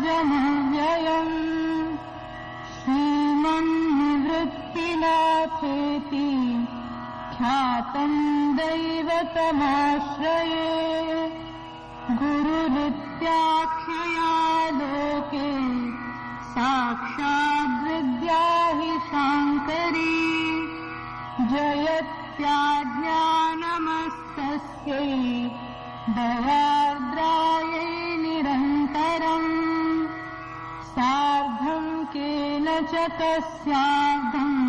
जमव्ययम् श्रीमन्निवृत्तिनाथेति ख्यातम् दैवतमाश्रये गुरुरित्याख्यया लोके साक्षाद्विद्या हि शाङ्करी जयत्याज्ञानमस्तस्यै दयार्द्रायै निरन्तरम् सार्धम् केन च तस्यार्धम्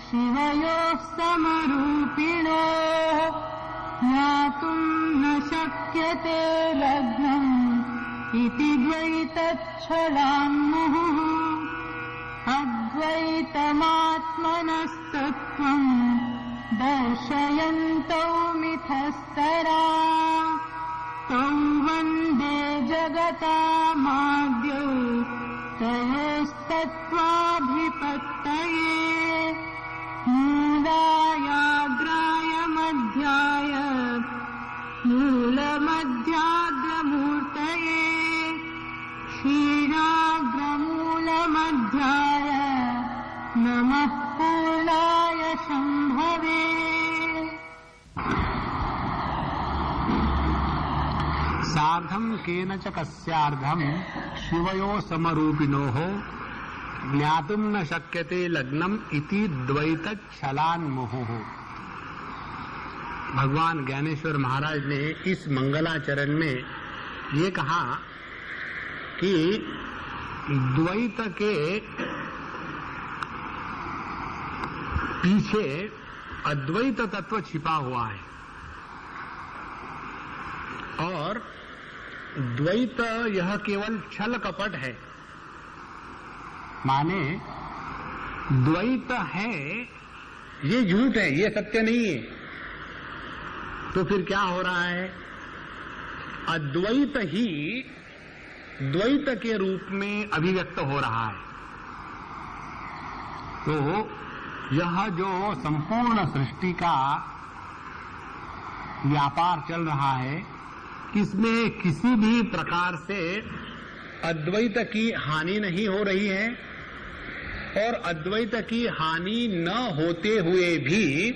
शिवयोः समरूपिणोः ज्ञातुम् न शक्यते लग्नम् इति द्वैतच्छलान्मुहुः अद्वैतमात्मनस्तत्त्वम् दर्शयन्तौ मिथस्तरा तौ वन्दे जगतामाद्यौ तयोस्तत्त्वाभिपत्तये मूलायाग्राय मध्याय मूलमध्याग्रमूर्तये क्षीराग्रमूलमध्याय नमः पूर्णाय शम्भवे। सार्धं केन च कस्यार्धं शिवयो समरूपिणोः ज्ञातुं न शक्यते लग्नम इति द्वैतच्छलान्मुहुः। भगवान ज्ञानेश्वर महाराज ने इस मंगलाचरण में ये कहा कि द्वैत के पीछे अद्वैत तत्व छिपा हुआ है और द्वैत यह केवल छल कपट है। माने द्वैत है ये झूठ है, ये सत्य नहीं है। तो फिर क्या हो रहा है? अद्वैत ही द्वैत के रूप में अभिव्यक्त हो रहा है। तो यह जो संपूर्ण सृष्टि का व्यापार चल रहा है, इसमें किसी भी प्रकार से अद्वैत की हानि नहीं हो रही है और अद्वैत की हानि न होते हुए भी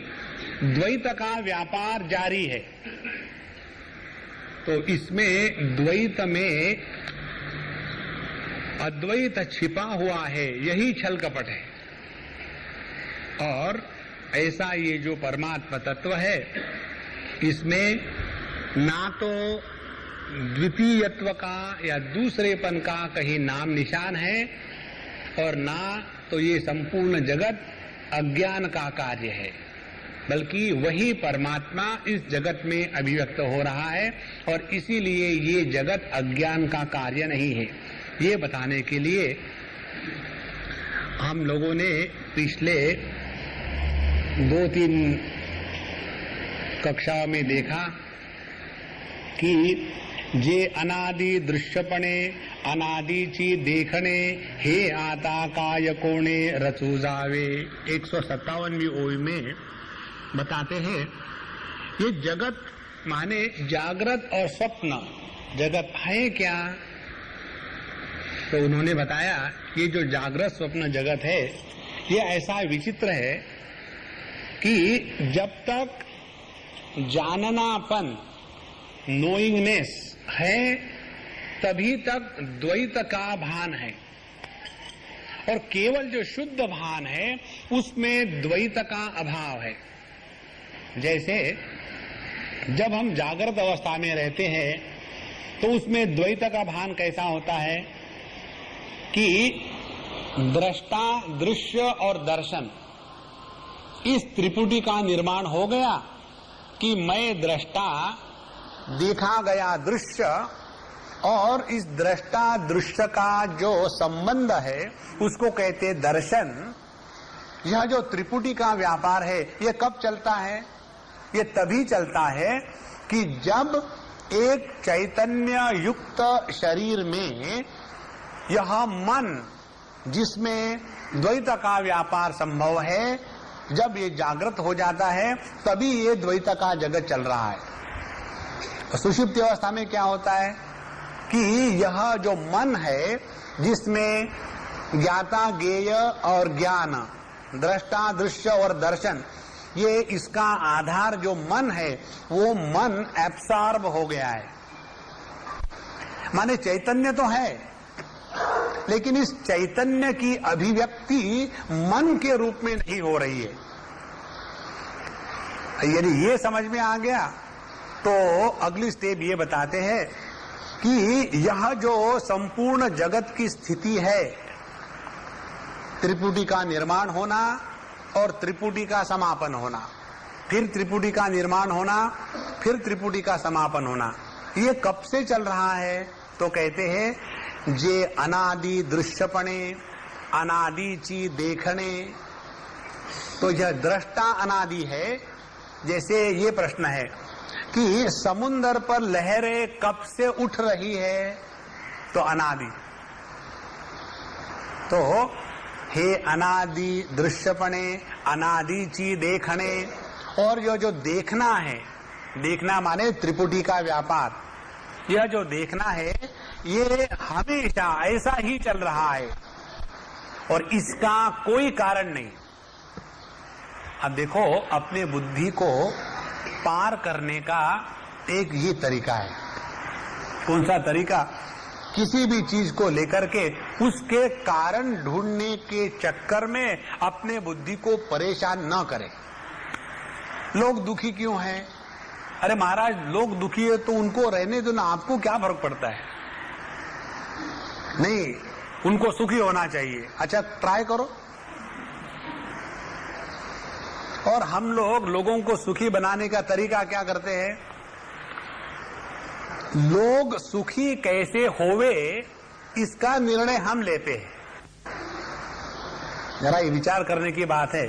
द्वैत का व्यापार जारी है। तो इसमें द्वैत में अद्वैत छिपा हुआ है, यही छल कपट है। और ऐसा ये जो परमात्मा तत्व है, इसमें ना तो द्वितीयत्व का या दूसरेपन का कहीं नाम निशान है और ना तो ये संपूर्ण जगत अज्ञान का कार्य है, बल्कि वही परमात्मा इस जगत में अभिव्यक्त हो रहा है और इसीलिए ये जगत अज्ञान का कार्य नहीं है। ये बताने के लिए हम लोगों ने पिछले 2-3 कक्षाओं में देखा कि जे अनादि दृश्यपणे अनादिची देखणे हे आता काय कोणे रचू जावे 157वीं ओई में बताते हैं ये जगत माने जागृत और स्वप्न जगत है क्या? तो उन्होंने बताया ये जो जागृत स्वप्न जगत है ये ऐसा विचित्र है कि जब तक जाननापन नोइंगनेस है तभी तक द्वैत का भान है और केवल जो शुद्ध भान है उसमें द्वैत का अभाव है। जैसे जब हम जागृत अवस्था में रहते हैं तो उसमें द्वैत का भान कैसा होता है कि दृष्टा दृश्य और दर्शन इस त्रिपुटी का निर्माण हो गया कि मैं दृष्टा देखा गया दृश्य और इस दृष्टा दृश्य का जो संबंध है उसको कहते दर्शन। यह जो त्रिपुटी का व्यापार है ये कब चलता है? ये तभी चलता है कि जब एक चैतन्य युक्त शरीर में यह मन जिसमें द्वैत का व्यापार संभव है जब ये जागृत हो जाता है तभी ये द्वैत का जगत चल रहा है। सुषुप्ति अवस्था में क्या होता है कि यह जो मन है जिसमें ज्ञाता ज्ञेय और ज्ञान, दृष्टा दृश्य और दर्शन, ये इसका आधार जो मन है वो मन एब्सॉर्ब हो गया है। माने चैतन्य तो है लेकिन इस चैतन्य की अभिव्यक्ति मन के रूप में नहीं हो रही है। यदि ये समझ में आ गया तो अगली स्टेप ये बताते हैं कि यह जो संपूर्ण जगत की स्थिति है, त्रिपुटी का निर्माण होना और त्रिपुटी का समापन होना, फिर त्रिपुटी का निर्माण होना, फिर त्रिपुटी का समापन होना, ये कब से चल रहा है? तो कहते हैं जे अनादि दृश्यपणे अनादि ची देखने। तो यह दृष्टा अनादि है। जैसे ये प्रश्न है कि समुद्र पर लहरें कब से उठ रही है? तो अनादि। तो हे अनादि दृश्यपणे अनादि ची देखने। और यह जो देखना है, देखना माने त्रिपुटी का व्यापार, यह जो देखना है ये हमेशा ऐसा ही चल रहा है और इसका कोई कारण नहीं। अब देखो, अपने बुद्धि को पार करने का एक ये तरीका है। कौन सा तरीका? किसी भी चीज को लेकर के उसके कारण ढूंढने के चक्कर में अपने बुद्धि को परेशान न करें। लोग दुखी क्यों हैं? अरे महाराज, लोग दुखी है तो उनको रहने दो ना, आपको क्या फर्क पड़ता है? नहीं, उनको सुखी होना चाहिए। अच्छा, ट्राई करो। और हम लोग लोगों को सुखी बनाने का तरीका क्या करते हैं? लोग सुखी कैसे होवे इसका निर्णय हम लेते हैं। जरा ये विचार करने की बात है।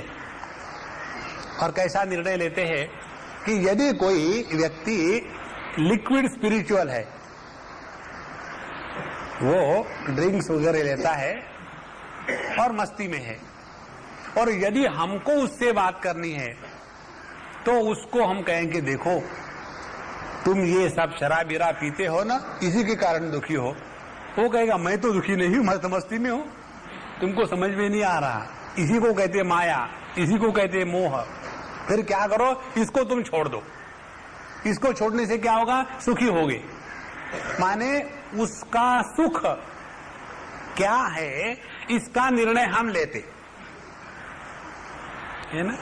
और कैसा निर्णय लेते हैं कि यदि कोई व्यक्ति लिक्विड स्पिरिचुअल है, वो ड्रिंक्स वगैरह लेता है और मस्ती में है, और यदि हमको उससे बात करनी है तो उसको हम कहेंगे देखो तुम ये सब शराब बिरा पीते हो ना, इसी के कारण दुखी हो। वो कहेगा मैं तो दुखी नहीं हूं, मैं तो मस्ती में हूं, तुमको समझ में नहीं आ रहा। इसी को कहते माया, इसी को कहते मोह। फिर क्या करो, इसको तुम छोड़ दो। इसको छोड़ने से क्या होगा? सुखी होगे। माने उसका सुख क्या है इसका निर्णय हम लेते है ना।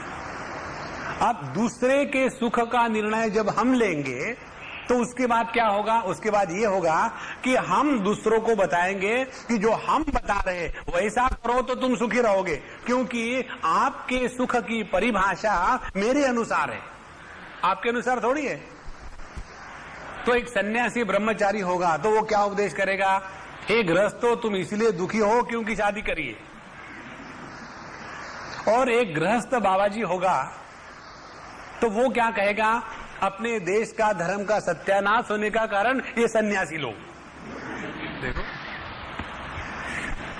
अब दूसरे के सुख का निर्णय जब हम लेंगे तो उसके बाद क्या होगा? उसके बाद ये होगा कि हम दूसरों को बताएंगे कि जो हम बता रहे वैसा करो तो तुम सुखी रहोगे, क्योंकि आपके सुख की परिभाषा मेरे अनुसार है, आपके अनुसार थोड़ी है। तो एक सन्यासी ब्रह्मचारी होगा तो वो क्या उपदेश करेगा? हे गृहस्थो, तुम इसलिए दुखी हो क्योंकि शादी करिए। और एक गृहस्थ बाबाजी होगा तो वो क्या कहेगा? अपने देश का धर्म का सत्यानाश होने का कारण ये सन्यासी लोग। देखो,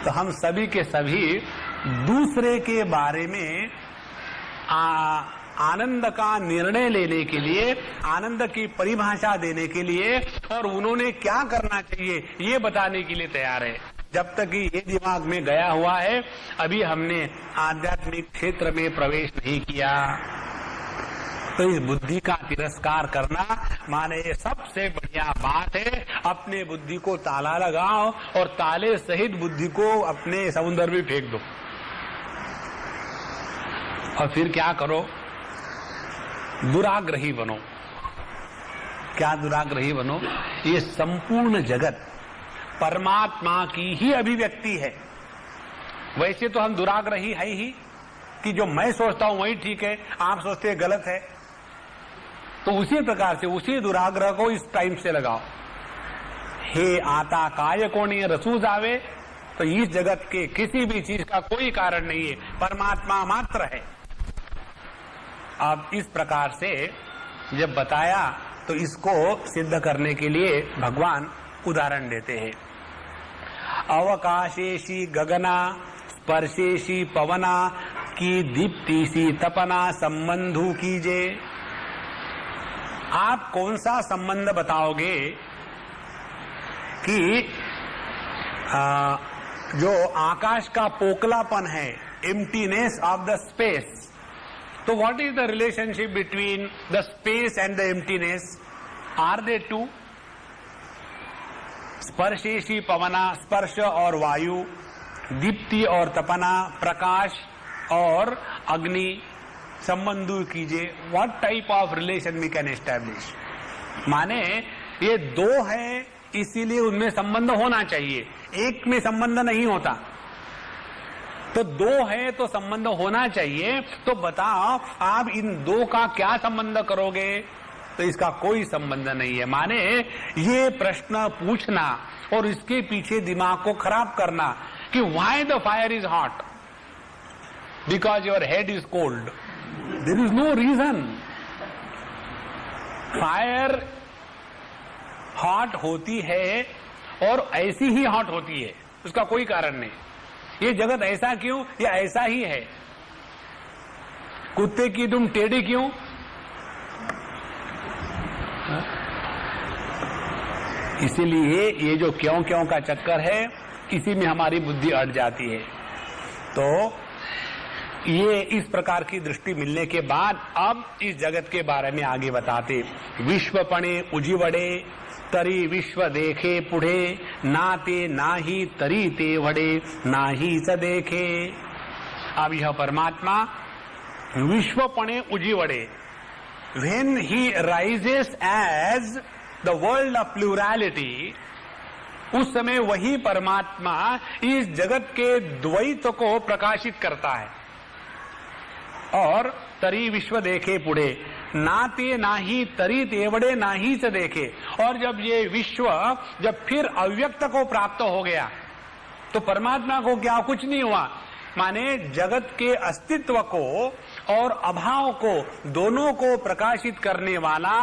तो हम सभी के सभी दूसरे के बारे में आनंद का निर्णय लेने के लिए, आनंद की परिभाषा देने के लिए और उन्होंने क्या करना चाहिए ये बताने के लिए तैयार है। जब तक ये दिमाग में गया हुआ है, अभी हमने आध्यात्मिक क्षेत्र में प्रवेश नहीं किया। तो इस बुद्धि का तिरस्कार करना माने ये सबसे बढ़िया बात है। अपने बुद्धि को ताला लगाओ और ताले सहित बुद्धि को अपने समुद्र में फेंक दो। और फिर क्या करो? दुराग्रही बनो। क्या दुराग्रही बनो? ये संपूर्ण जगत परमात्मा की ही अभिव्यक्ति है। वैसे तो हम दुराग्रही है ही कि जो मैं सोचता हूं वही ठीक है, आप सोचते हैं गलत है। तो उसी प्रकार से उसी दुराग्रह को इस टाइम से लगाओ। हे आता काय कोणीय रसूज आवे, तो इस जगत के किसी भी चीज का कोई कारण नहीं है, परमात्मा मात्र है। अब इस प्रकार से जब बताया तो इसको सिद्ध करने के लिए भगवान उदाहरण देते हैं। अवकाशेशी गगना स्पर्शेशी पवना की दीप्ति सी तपना संबंधु कीजे। आप कौन सा संबंध बताओगे कि जो आकाश का पोकलापन है, एम्प्टीनेस ऑफ द स्पेस, तो what is the relationship between the space and the emptiness? Are they two? स्पर्शेशी पवना, स्पर्श और वायु, दीप्ति और तपना, प्रकाश और अग्नि, संबंध कीजिए। What type of relation we can establish? माने ये दो है, इसीलिए उनमें संबंध होना चाहिए, एक में संबंध नहीं होता। तो दो है तो संबंध होना चाहिए। तो बताओ आप इन दो का क्या संबंध करोगे? तो इसका कोई संबंध नहीं है। माने ये प्रश्न पूछना और इसके पीछे दिमाग को खराब करना कि why the fire is hot? Because your head is cold. There is no reason. Fire hot होती है और ऐसी ही हॉट होती है, उसका कोई कारण नहीं। ये जगत ऐसा क्यों? या ऐसा ही है। कुत्ते की दुम टेढ़ी क्यों? इसीलिए ये जो क्यों क्यों का चक्कर है, इसी में हमारी बुद्धि अट जाती है। तो ये इस प्रकार की दृष्टि मिलने के बाद अब इस जगत के बारे में आगे बताते। विश्वपणे उजिवड़े, तरी विश्व देखे पुढ़े, नाते नाही तरी ते वड़े, नाही स देखे। अब यह परमात्मा विश्वपणे उजिवड़े, when he rises as the world of plurality, उस समय वही परमात्मा इस जगत के द्वैत को प्रकाशित करता है। और तरी विश्व देखे पुढ़े, नाते नाही तरी तेवड़े नाही से देखे। और जब ये विश्व जब फिर अव्यक्त को प्राप्त हो गया तो परमात्मा को क्या कुछ नहीं हुआ? माने जगत के अस्तित्व को और अभाव को दोनों को प्रकाशित करने वाला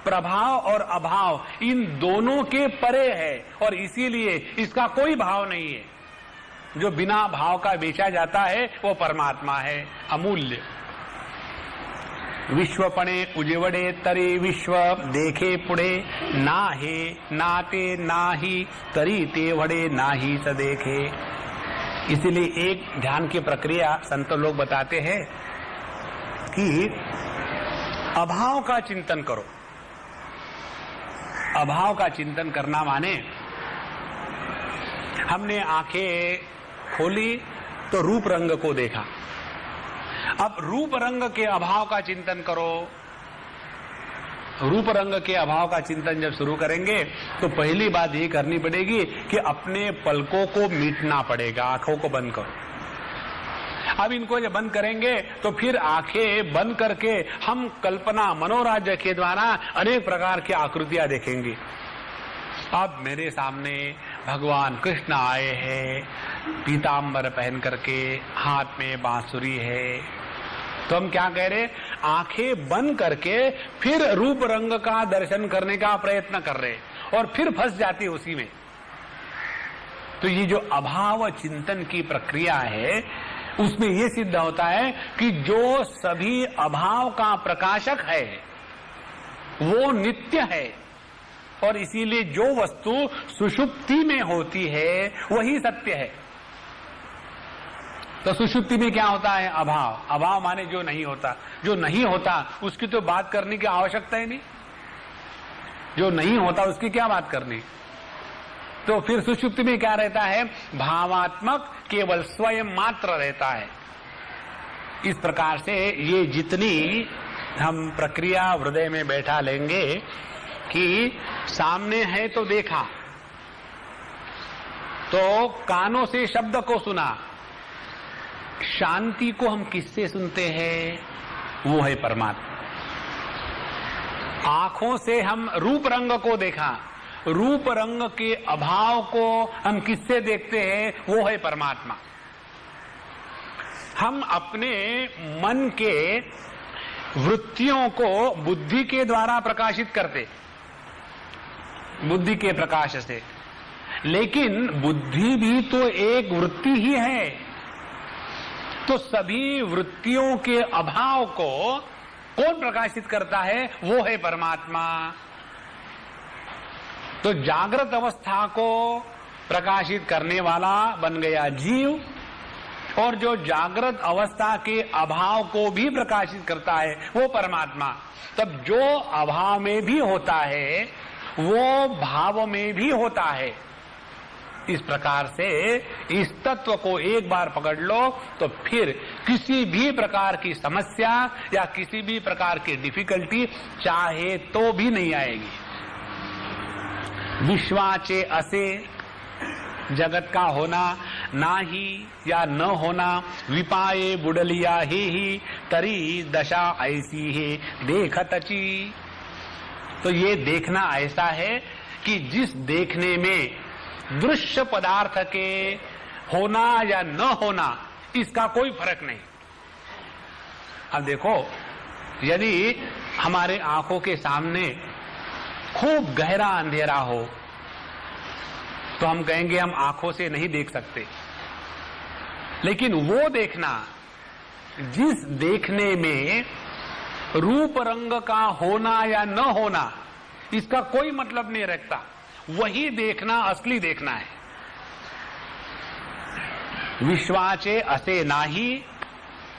प्रभाव और अभाव इन दोनों के परे है और इसीलिए इसका कोई भाव नहीं है। जो बिना भाव का बेचा जाता है वो परमात्मा है, अमूल्य। विश्वपणे उजिवड़े, तरी विश्व देखे पुढ़े, नाहे नाते नाही तरी ते वड़े, नाही स देखे। इसीलिए एक ध्यान की प्रक्रिया संत लोग बताते हैं कि अभाव का चिंतन करो। अभाव का चिंतन करना माने हमने आंखें खोली तो रूप रंग को देखा। अब रूप रंग के अभाव का चिंतन करो। रूप रंग के अभाव का चिंतन जब शुरू करेंगे तो पहली बात ये करनी पड़ेगी कि अपने पलकों को मीटना पड़ेगा, आंखों को बंद करो। अब इनको जब बंद करेंगे तो फिर आंखें बंद करके हम कल्पना मनोराज्य के द्वारा अनेक प्रकार की आकृतियां देखेंगे। अब मेरे सामने भगवान कृष्ण आए हैं, पीतांबर पहन करके, हाथ में बांसुरी है। तो हम क्या कह रहे? आंखें बंद करके फिर रूप रंग का दर्शन करने का प्रयत्न कर रहे और फिर फंस जाती उसी में। तो ये जो अभाव चिंतन की प्रक्रिया है उसमें ये सिद्ध होता है कि जो सभी अभाव का प्रकाशक है वो नित्य है और इसीलिए जो वस्तु सुषुप्ति में होती है वही सत्य है। तो सुषुप्ति में क्या होता है? अभाव। अभाव माने जो नहीं होता। जो नहीं होता उसकी तो बात करने की आवश्यकता ही नहीं। जो नहीं होता उसकी क्या बात करनी? तो फिर सुषुप्ति में क्या रहता है? भावात्मक केवल स्वयं मात्र रहता है। इस प्रकार से ये जितनी हम प्रक्रिया हृदय में बैठा लेंगे कि सामने है तो देखा, तो कानों से शब्द को सुना, शांति को हम किससे सुनते हैं? वो है परमात्मा। आंखों से हम रूप रंग को देखा, रूप रंग के अभाव को हम किससे देखते हैं? वो है परमात्मा। हम अपने मन के वृत्तियों को बुद्धि के द्वारा प्रकाशित करते, बुद्धि के प्रकाश से, लेकिन बुद्धि भी तो एक वृत्ति ही है। तो सभी वृत्तियों के अभाव को कौन प्रकाशित करता है? वो है परमात्मा। तो जागृत अवस्था को प्रकाशित करने वाला बन गया जीव, और जो जागृत अवस्था के अभाव को भी प्रकाशित करता है वो परमात्मा। तब जो अभाव में भी होता है वो भाव में भी होता है। इस प्रकार से इस तत्व को एक बार पकड़ लो तो फिर किसी भी प्रकार की समस्या या किसी भी प्रकार की डिफिकल्टी चाहे तो भी नहीं आएगी। विश्वाचे असे, जगत का होना नाही या न होना, विपाये बुडलिया ही तरी दशा ऐसी है देखतची। तो ये देखना ऐसा है कि जिस देखने में दृश्य पदार्थ के होना या न होना इसका कोई फर्क नहीं। अब देखो, यदि हमारे आंखों के सामने खूब गहरा अंधेरा हो तो हम कहेंगे हम आंखों से नहीं देख सकते, लेकिन वो देखना जिस देखने में रूप रंग का होना या न होना इसका कोई मतलब नहीं रखता, वही देखना असली देखना है। विश्वाचे असे नाही,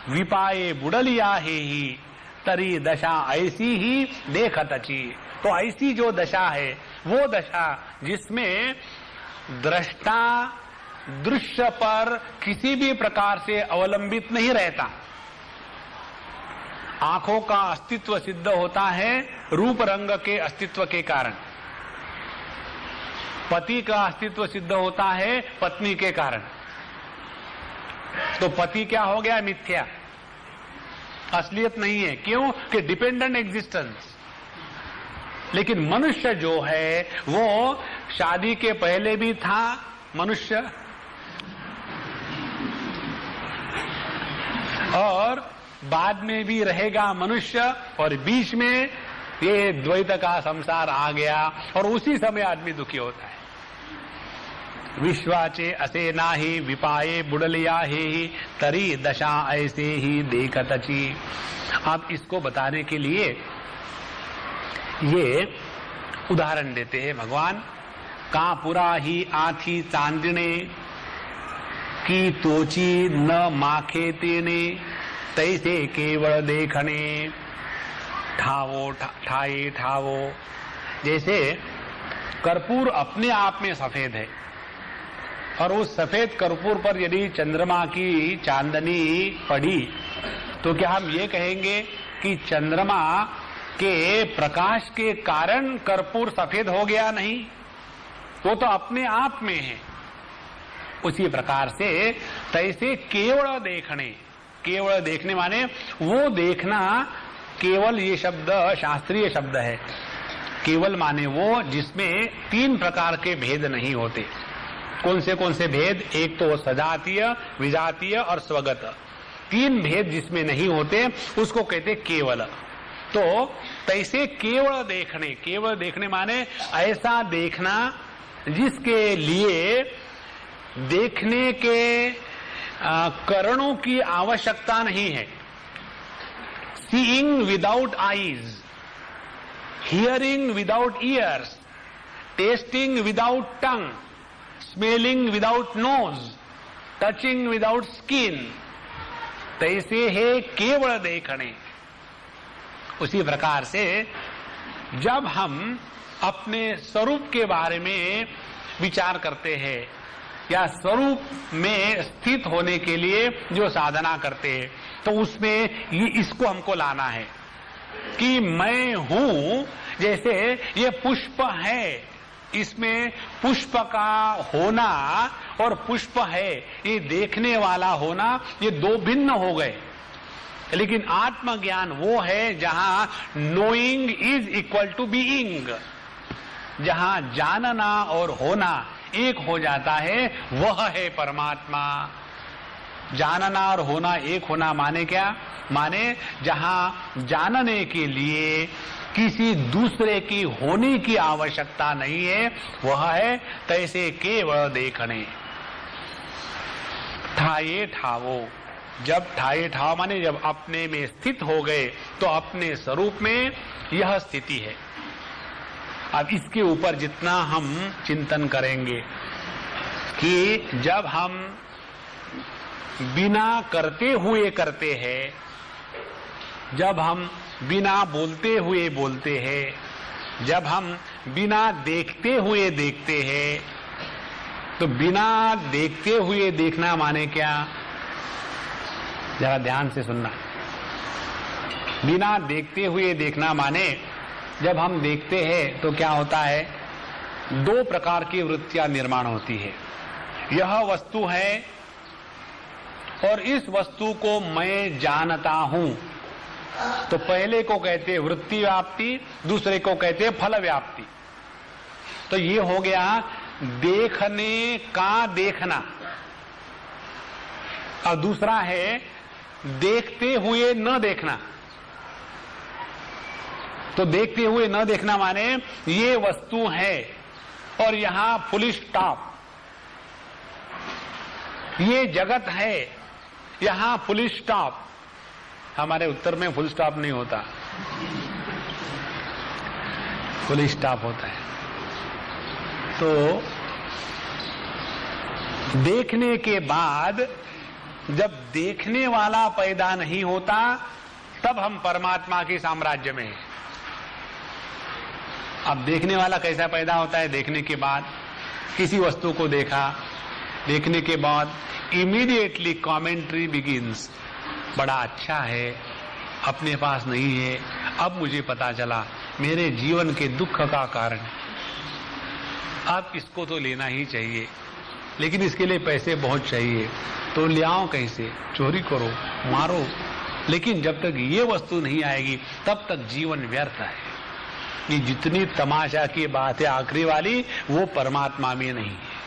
विपाये बुडलिया ही तरी दशा ऐसी ही देखतची। तो ऐसी जो दशा है वो दशा जिसमें दृष्टा दृश्य पर किसी भी प्रकार से अवलंबित नहीं रहता। आंखों का अस्तित्व सिद्ध होता है रूप रंग के अस्तित्व के कारण, पति का अस्तित्व सिद्ध होता है पत्नी के कारण। तो पति क्या हो गया? मिथ्या, असलियत नहीं है। क्यों? कि डिपेंडेंट एग्जिस्टेंस। लेकिन मनुष्य जो है वो शादी के पहले भी था मनुष्य और बाद में भी रहेगा मनुष्य, और बीच में ये द्वैत का संसार आ गया और उसी समय आदमी दुखी होता है। विश्वाचे असे नाही, विपाये बुडलिया ही तरी दशा ऐसे ही देखतची। आप इसको बताने के लिए ये उदाहरण देते हैं भगवान। कापुरा ही आथी चांदने की तोची न माखे तेने, तैसे केवल देखने ठावो ठाए ठावो। जैसे कर्पूर अपने आप में सफेद है और उस सफेद कर्पूर पर यदि चंद्रमा की चांदनी पड़ी तो क्या हम ये कहेंगे कि चंद्रमा के प्रकाश के कारण कर्पूर सफेद हो गया? नहीं, वो तो अपने आप में है। उसी प्रकार से तैसे केवल देखने, केवल देखने माने वो देखना। केवल ये शब्द शास्त्रीय शब्द है। केवल माने वो जिसमें तीन प्रकार के भेद नहीं होते। कौन से भेद? एक तो सजातीय, विजातीय और स्वगत। तीन भेद जिसमें नहीं होते उसको कहते केवल। तो तैसे केवल देखने, केवल देखने माने ऐसा देखना जिसके लिए देखने के करणों की आवश्यकता नहीं है। Seeing without eyes, hearing without ears, tasting without tongue, smelling without nose, touching without skin, तैसे है केवल देखने। उसी प्रकार से जब हम अपने स्वरूप के बारे में विचार करते हैं या स्वरूप में स्थित होने के लिए जो साधना करते हैं तो उसमें ये इसको हमको लाना है कि मैं हूं। जैसे ये पुष्प है, इसमें पुष्प का होना और पुष्प है ये देखने वाला होना, ये दो भिन्न हो गए। लेकिन आत्मज्ञान वो है जहां knowing is equal to being, जहां जानना और होना एक हो जाता है, वह है परमात्मा। जानना और होना एक होना माने क्या? माने जहां जानने के लिए किसी दूसरे की होने की आवश्यकता नहीं है, वह है तैसे केवल देखने। ठाए ठावो, जब ठाए ठाव माने जब अपने में स्थित हो गए तो अपने स्वरूप में यह स्थिति है। अब इसके ऊपर जितना हम चिंतन करेंगे कि जब हम बिना करते हुए करते हैं, जब हम बिना बोलते हुए बोलते हैं, जब हम बिना देखते हुए देखते हैं, तो बिना देखते हुए देखना माने क्या? जरा ध्यान से सुनना। बिना देखते हुए देखना माने जब हम देखते हैं तो क्या होता है? दो प्रकार की वृत्तियां निर्माण होती है। यह वस्तु है और इस वस्तु को मैं जानता हूं, तो पहले को कहते हैं वृत्ति व्याप्ति, दूसरे को कहते हैं फल व्याप्ति। तो ये हो गया देखने का देखना। और दूसरा है देखते हुए न देखना। तो देखते हुए न देखना माने ये वस्तु है और यहां फुल स्टॉप, ये जगत है, यहां फुल स्टॉप। हमारे उत्तर में फुल स्टॉप नहीं होता, फुल स्टॉप होता है। तो देखने के बाद जब देखने वाला पैदा नहीं होता तब हम परमात्मा के साम्राज्य में हैं। अब देखने वाला कैसा पैदा होता है? देखने के बाद किसी वस्तु को देखा, देखने के बाद इमीडिएटली कमेंट्री बिगिंस। बड़ा अच्छा है, अपने पास नहीं है, अब मुझे पता चला मेरे जीवन के दुख का कारण। अब इसको तो लेना ही चाहिए, लेकिन इसके लिए पैसे बहुत चाहिए, तो ले आओ कैसे? चोरी करो, मारो। लेकिन जब तक ये वस्तु नहीं आएगी तब तक जीवन व्यर्थ है। ये जितनी तमाशा की बात है आखिरी वाली, वो परमात्मा में नहीं है।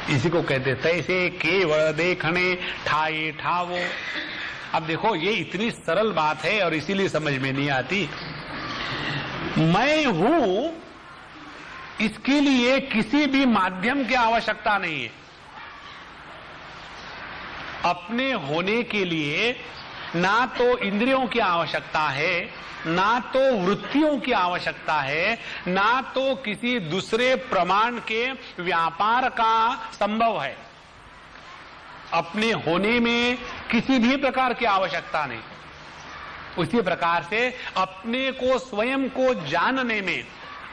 इसी को कहते तैसे केवल देखने ठाए ठावो। अब देखो ये इतनी सरल बात है और इसीलिए समझ में नहीं आती। मैं हूं, इसके लिए किसी भी माध्यम की आवश्यकता नहीं है। अपने होने के लिए ना तो इंद्रियों की आवश्यकता है, ना तो वृत्तियों की आवश्यकता है, ना तो किसी दूसरे प्रमाण के व्यापार का संभव है। अपने होने में किसी भी प्रकार की आवश्यकता नहीं। उसी प्रकार से अपने को स्वयं को जानने में,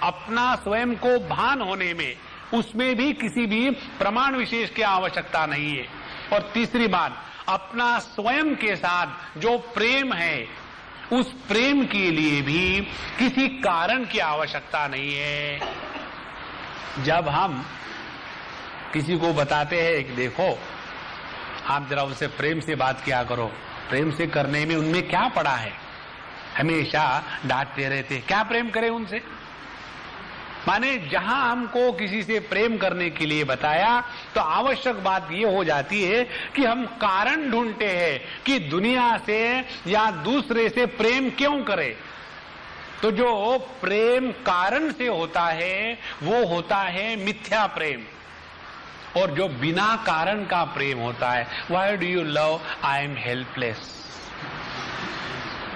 अपना स्वयं को भान होने में, उसमें भी किसी भी प्रमाण विशेष की आवश्यकता नहीं है। और तीसरी बात, अपना स्वयं के साथ जो प्रेम है, उस प्रेम के लिए भी किसी कारण की आवश्यकता नहीं है। जब हम किसी को बताते हैं कि देखो आप जरा उनसे प्रेम से बात किया करो, प्रेम से करने में उनमें क्या पड़ा है? हमेशा डांटते रहते, क्या प्रेम करें उनसे? माने जहां हमको किसी से प्रेम करने के लिए बताया तो आवश्यक बात ये हो जाती है कि हम कारण ढूंढते हैं कि दुनिया से या दूसरे से प्रेम क्यों करें। तो जो प्रेम कारण से होता है वो होता है मिथ्या प्रेम, और जो बिना कारण का प्रेम होता है, why do you love, I am helpless.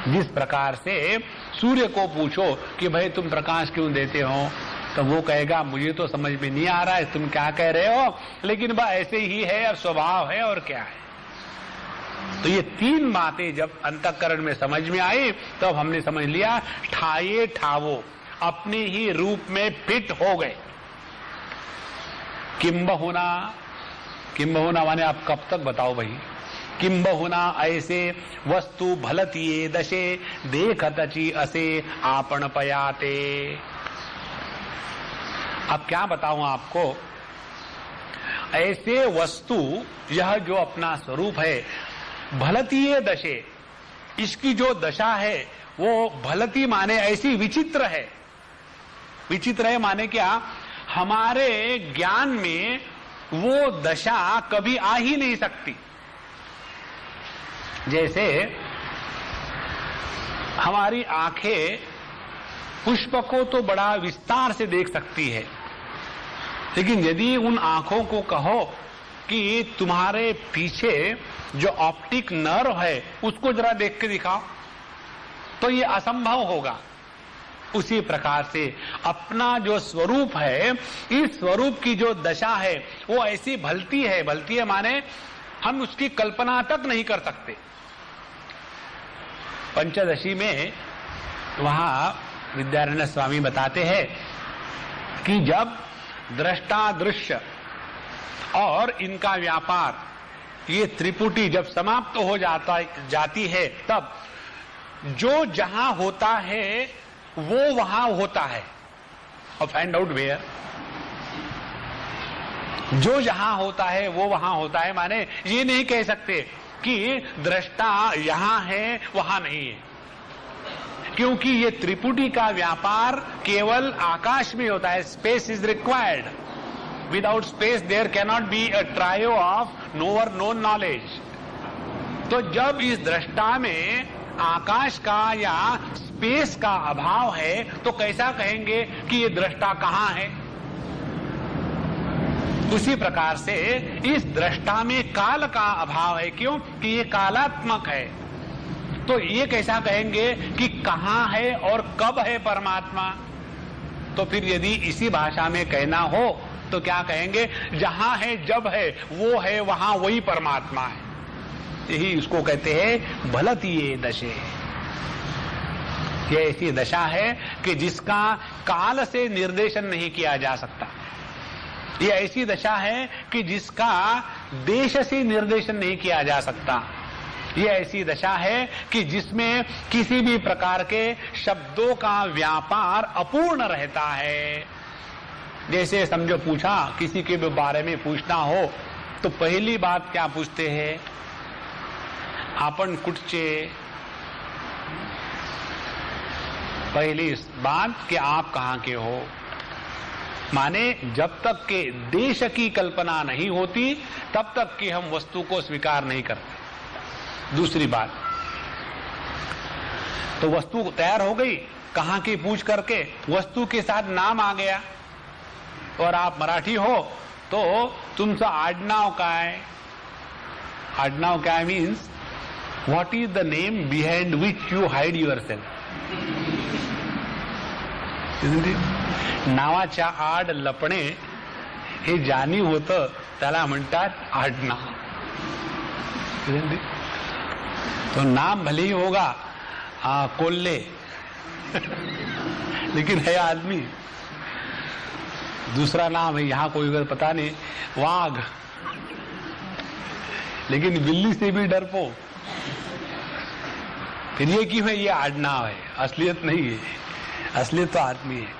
जिस प्रकार से सूर्य को पूछो कि भाई तुम प्रकाश क्यों देते हो, तो वो कहेगा मुझे तो समझ में नहीं आ रहा है तुम क्या कह रहे हो, लेकिन वह ऐसे ही है और स्वभाव है और क्या है। तो ये तीन बातें जब अंतःकरण में समझ में आई तब तो हमने समझ लिया ठाए ठावो, अपने ही रूप में फिट हो गए। किंबहुना, किंबहुना माने आप कब तक बताओ भाई। किंबहुना ऐसे वस्तु भलतिये दशे देखतची असे आपण पयाते। अब क्या बताऊं आपको, ऐसे वस्तु यह जो अपना स्वरूप है, भलतिये दशे, इसकी जो दशा है वो भलती माने ऐसी विचित्र है। विचित्र है माने क्या, हमारे ज्ञान में वो दशा कभी आ ही नहीं सकती। जैसे हमारी आंखें पुष्प को तो बड़ा विस्तार से देख सकती है, लेकिन यदि उन आंखों को कहो कि तुम्हारे पीछे जो ऑप्टिक नर्व है उसको जरा देख के दिखाओ, तो ये असंभव होगा। उसी प्रकार से अपना जो स्वरूप है, इस स्वरूप की जो दशा है वो ऐसी भलती है माने हम उसकी कल्पना तक नहीं कर सकते। पंचदशी में वहां विद्यारण्य स्वामी बताते हैं कि जब दृष्टा दृश्य और इनका व्यापार, ये त्रिपुटी जब समाप्त हो जाती है, तब जो जहां होता है वो वहां होता है। और फाइंड आउट वेयर, जो जहां होता है वो वहां होता है, माने ये नहीं कह सकते कि दृष्टा यहां है वहां नहीं है, क्योंकि ये त्रिपुटी का व्यापार केवल आकाश में होता है। Space is required, without space there cannot be a trio of knower known knowledge. तो जब इस दृष्टा में आकाश का या स्पेस का अभाव है तो कैसा कहेंगे कि ये दृष्टा कहां है। उसी प्रकार से इस दृष्टा में काल का अभाव है, क्यों कि ये कालात्मक है। तो ये कैसा कहेंगे कि कहां है और कब है परमात्मा। तो फिर यदि इसी भाषा में कहना हो तो क्या कहेंगे, जहां है जब है वो है वहां वही परमात्मा है। यही उसको कहते हैं भलतीये दशे। ये ऐसी दशा है कि जिसका काल से निर्देशन नहीं किया जा सकता। ये ऐसी दशा है कि जिसका देश से निर्देशन नहीं किया जा सकता। ये ऐसी दशा है कि जिसमें किसी भी प्रकार के शब्दों का व्यापार अपूर्ण रहता है। जैसे समझो पूछा, किसी के भी बारे में पूछना हो तो पहली बात क्या पूछते हैं, आपण कुठचे। पहली बात कि आप कहां के हो, माने जब तक के देश की कल्पना नहीं होती तब तक कि हम वस्तु को स्वीकार नहीं करते। दूसरी बात, तो वस्तु तैयार हो गई, कहां की पूछ करके वस्तु के साथ नाम आ गया, और आप मराठी हो तो तुमचं आडनाव काय। आडनाव काय means what is the name behind which you hide your self. नावाच्या आड लपणे हे जाणीव होतं त्याला म्हणतात आडनाव। तो नाम भले ही होगा कोल्ले लेकिन है आदमी। दूसरा नाम है, यहां कोई अगर पता नहीं, वाघ, लेकिन बिल्ली से भी डरपो। फिर ये क्यों है, ये आडनाव है, असलियत नहीं है। असलियत तो आदमी है।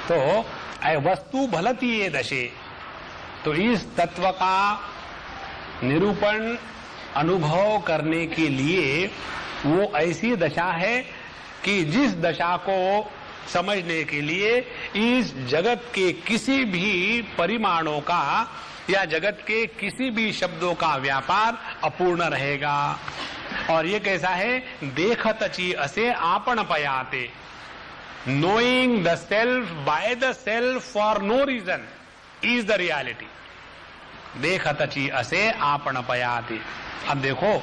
तो वस्तु भलती ये दशे, तो इस तत्व का निरूपण अनुभव करने के लिए वो ऐसी दशा है कि जिस दशा को समझने के लिए इस जगत के किसी भी परिमाणों का या जगत के किसी भी शब्दों का व्यापार अपूर्ण रहेगा। और ये कैसा है, देखतची असे आपण पयाते, knowing the self by the self for no reason is the reality. देखतची असे आपण पयाते। अब देखो,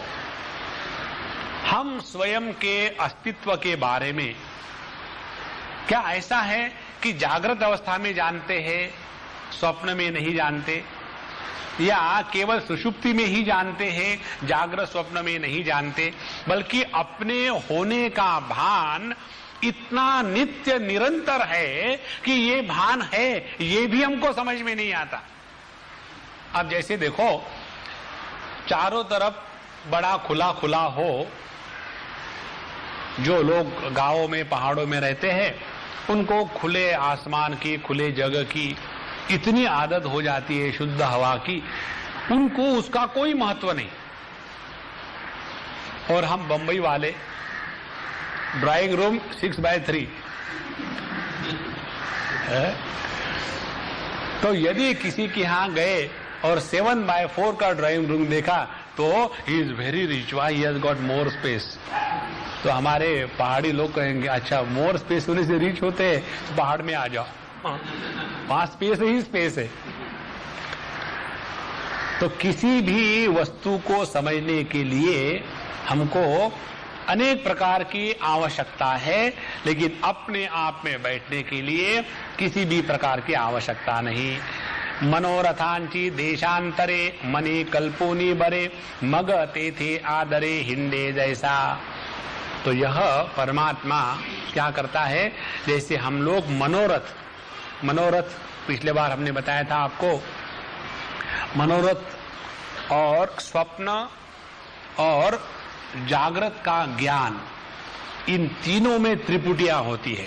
हम स्वयं के अस्तित्व के बारे में क्या ऐसा है कि जागृत अवस्था में जानते हैं, स्वप्न में नहीं जानते, या केवल सुषुप्ति में ही जानते हैं, जागृत स्वप्न में नहीं जानते, बल्कि अपने होने का भान इतना नित्य निरंतर है कि ये भान है ये भी हमको समझ में नहीं आता। अब जैसे देखो, चारों तरफ बड़ा खुला खुला हो, जो लोग गांवों में पहाड़ों में रहते हैं उनको खुले आसमान की, खुले जगह की इतनी आदत हो जाती है, शुद्ध हवा की, उनको उसका कोई महत्व नहीं। और हम बंबई वाले ड्राइंग रूम 6x3, तो यदि किसी के यहां गए और 7x4 का ड्राइंग रूम देखा तो he is very rich, why he has got more space. तो हमारे पहाड़ी लोग कहेंगे, अच्छा मोर स्पेस होने से रिच होते हैं तो पहाड़ में आ जाओ, वहां स्पेस ही स्पेस है। तो किसी भी वस्तु को समझने के लिए हमको अनेक प्रकार की आवश्यकता है, लेकिन अपने आप में बैठने के लिए किसी भी प्रकार की आवश्यकता नहीं। मनोरथांची देशांतरे मने कल्पोनी बरे मग तेथे आदरे हिंडे जैसा। तो यह परमात्मा क्या करता है, जैसे हम लोग मनोरथ पिछले बार हमने बताया था आपको, मनोरथ और स्वप्न और जागृत का ज्ञान, इन तीनों में त्रिपुटियां होती है।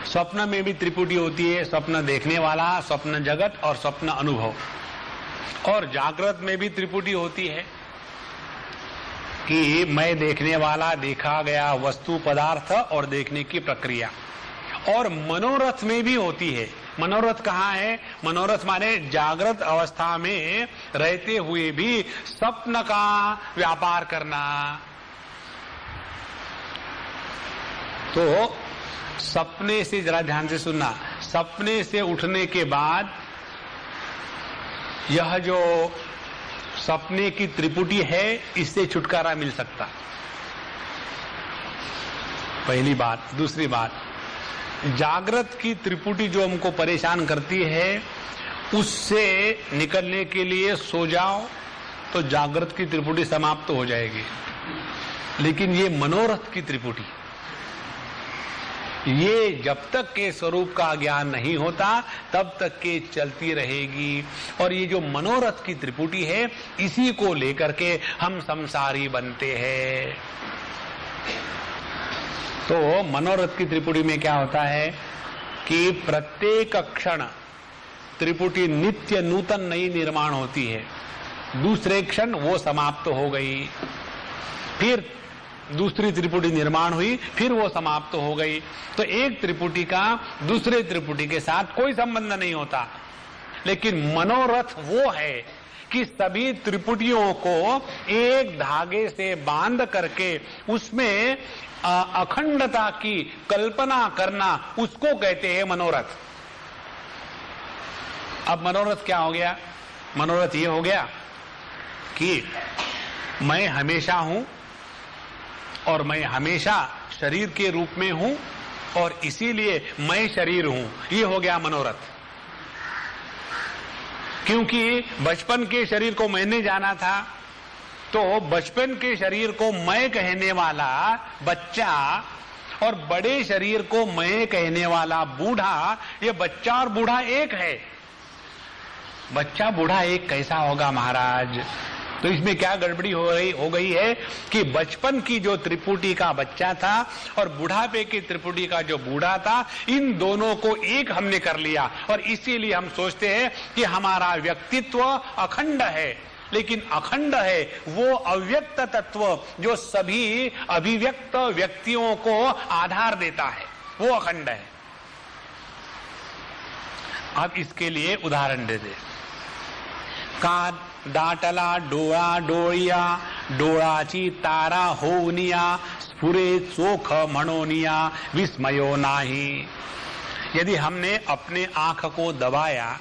स्वप्न में भी त्रिपुटी होती है, स्वप्न देखने वाला, स्वप्न जगत और स्वप्न अनुभव। और जागृत में भी त्रिपुटी होती है कि मैं देखने वाला, देखा गया वस्तु पदार्थ और देखने की प्रक्रिया। और मनोरथ में भी होती है। मनोरथ कहाँ है? मनोरथ माने जागृत अवस्था में रहते हुए भी स्वप्न का व्यापार करना। तो सपने से, जरा ध्यान से सुनना, सपने से उठने के बाद यह जो सपने की त्रिपुटी है, इससे छुटकारा मिल सकता। पहली बात। दूसरी बात, जागृत की त्रिपुटी जो हमको परेशान करती है, उससे निकलने के लिए सो जाओ तो जागृत की त्रिपुटी समाप्त हो जाएगी। लेकिन ये मनोरथ की त्रिपुटी, ये जब तक के स्वरूप का ज्ञान नहीं होता तब तक के चलती रहेगी। और ये जो मनोरथ की त्रिपुटी है, इसी को लेकर के हम संसारी बनते हैं। तो मनोरथ की त्रिपुटी में क्या होता है कि प्रत्येक क्षण त्रिपुटी नित्य नूतन नई निर्माण होती है। दूसरे क्षण वो समाप्त हो गई, फिर दूसरी त्रिपुटी निर्माण हुई, फिर वो समाप्त हो गई। तो एक त्रिपुटी का दूसरे त्रिपुटी के साथ कोई संबंध नहीं होता। लेकिन मनोरथ वो है कि सभी त्रिपुटियों को एक धागे से बांध करके उसमें अखंडता की कल्पना करना, उसको कहते हैं मनोरथ। अब मनोरथ क्या हो गया? मनोरथ ये हो गया कि मैं हमेशा हूं और मैं हमेशा शरीर के रूप में हूं और इसीलिए मैं शरीर हूं। ये हो गया मनोरथ। क्योंकि बचपन के शरीर को मैंने जाना था, तो बचपन के शरीर को मैं कहने वाला बच्चा और बड़े शरीर को मैं कहने वाला बूढ़ा, ये बच्चा और बूढ़ा एक है। बच्चा बूढ़ा एक कैसा होगा महाराज? तो इसमें क्या गड़बड़ी हो गई है कि बचपन की जो त्रिपुटी का बच्चा था और बुढ़ापे की त्रिपुटी का जो बूढ़ा था, इन दोनों को एक हमने कर लिया। और इसीलिए हम सोचते हैं कि हमारा व्यक्तित्व अखंड है। लेकिन अखंड है वो अव्यक्त तत्व जो सभी अभिव्यक्त व्यक्तियों को आधार देता है, वो अखंड है। अब इसके लिए उदाहरण दे दे। कान दाटला डोळा डोळिया डोळाची तारा होनिया स्फुरे चोख म्हणोनिया विस्मयो नाही। यदि हमने अपने आंख को दबाया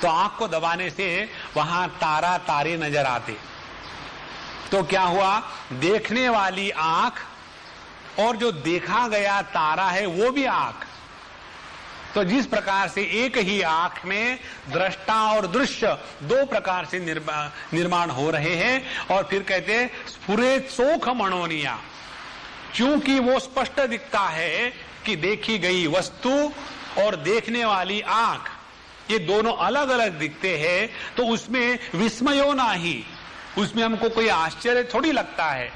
तो आंख को दबाने से वहां तारा तारे नजर आते। तो क्या हुआ? देखने वाली आंख और जो देखा गया तारा है वो भी आंख। तो जिस प्रकार से एक ही आंख में दृष्टा और दृश्य दो प्रकार से निर्माण हो रहे हैं। और फिर कहते हैं स्फुरे चोख मनोनिया, क्योंकि वो स्पष्ट दिखता है कि देखी गई वस्तु और देखने वाली आंख ये दोनों अलग अलग दिखते हैं, तो उसमें विस्मयो नाही, उसमें हमको कोई आश्चर्य थोड़ी लगता है।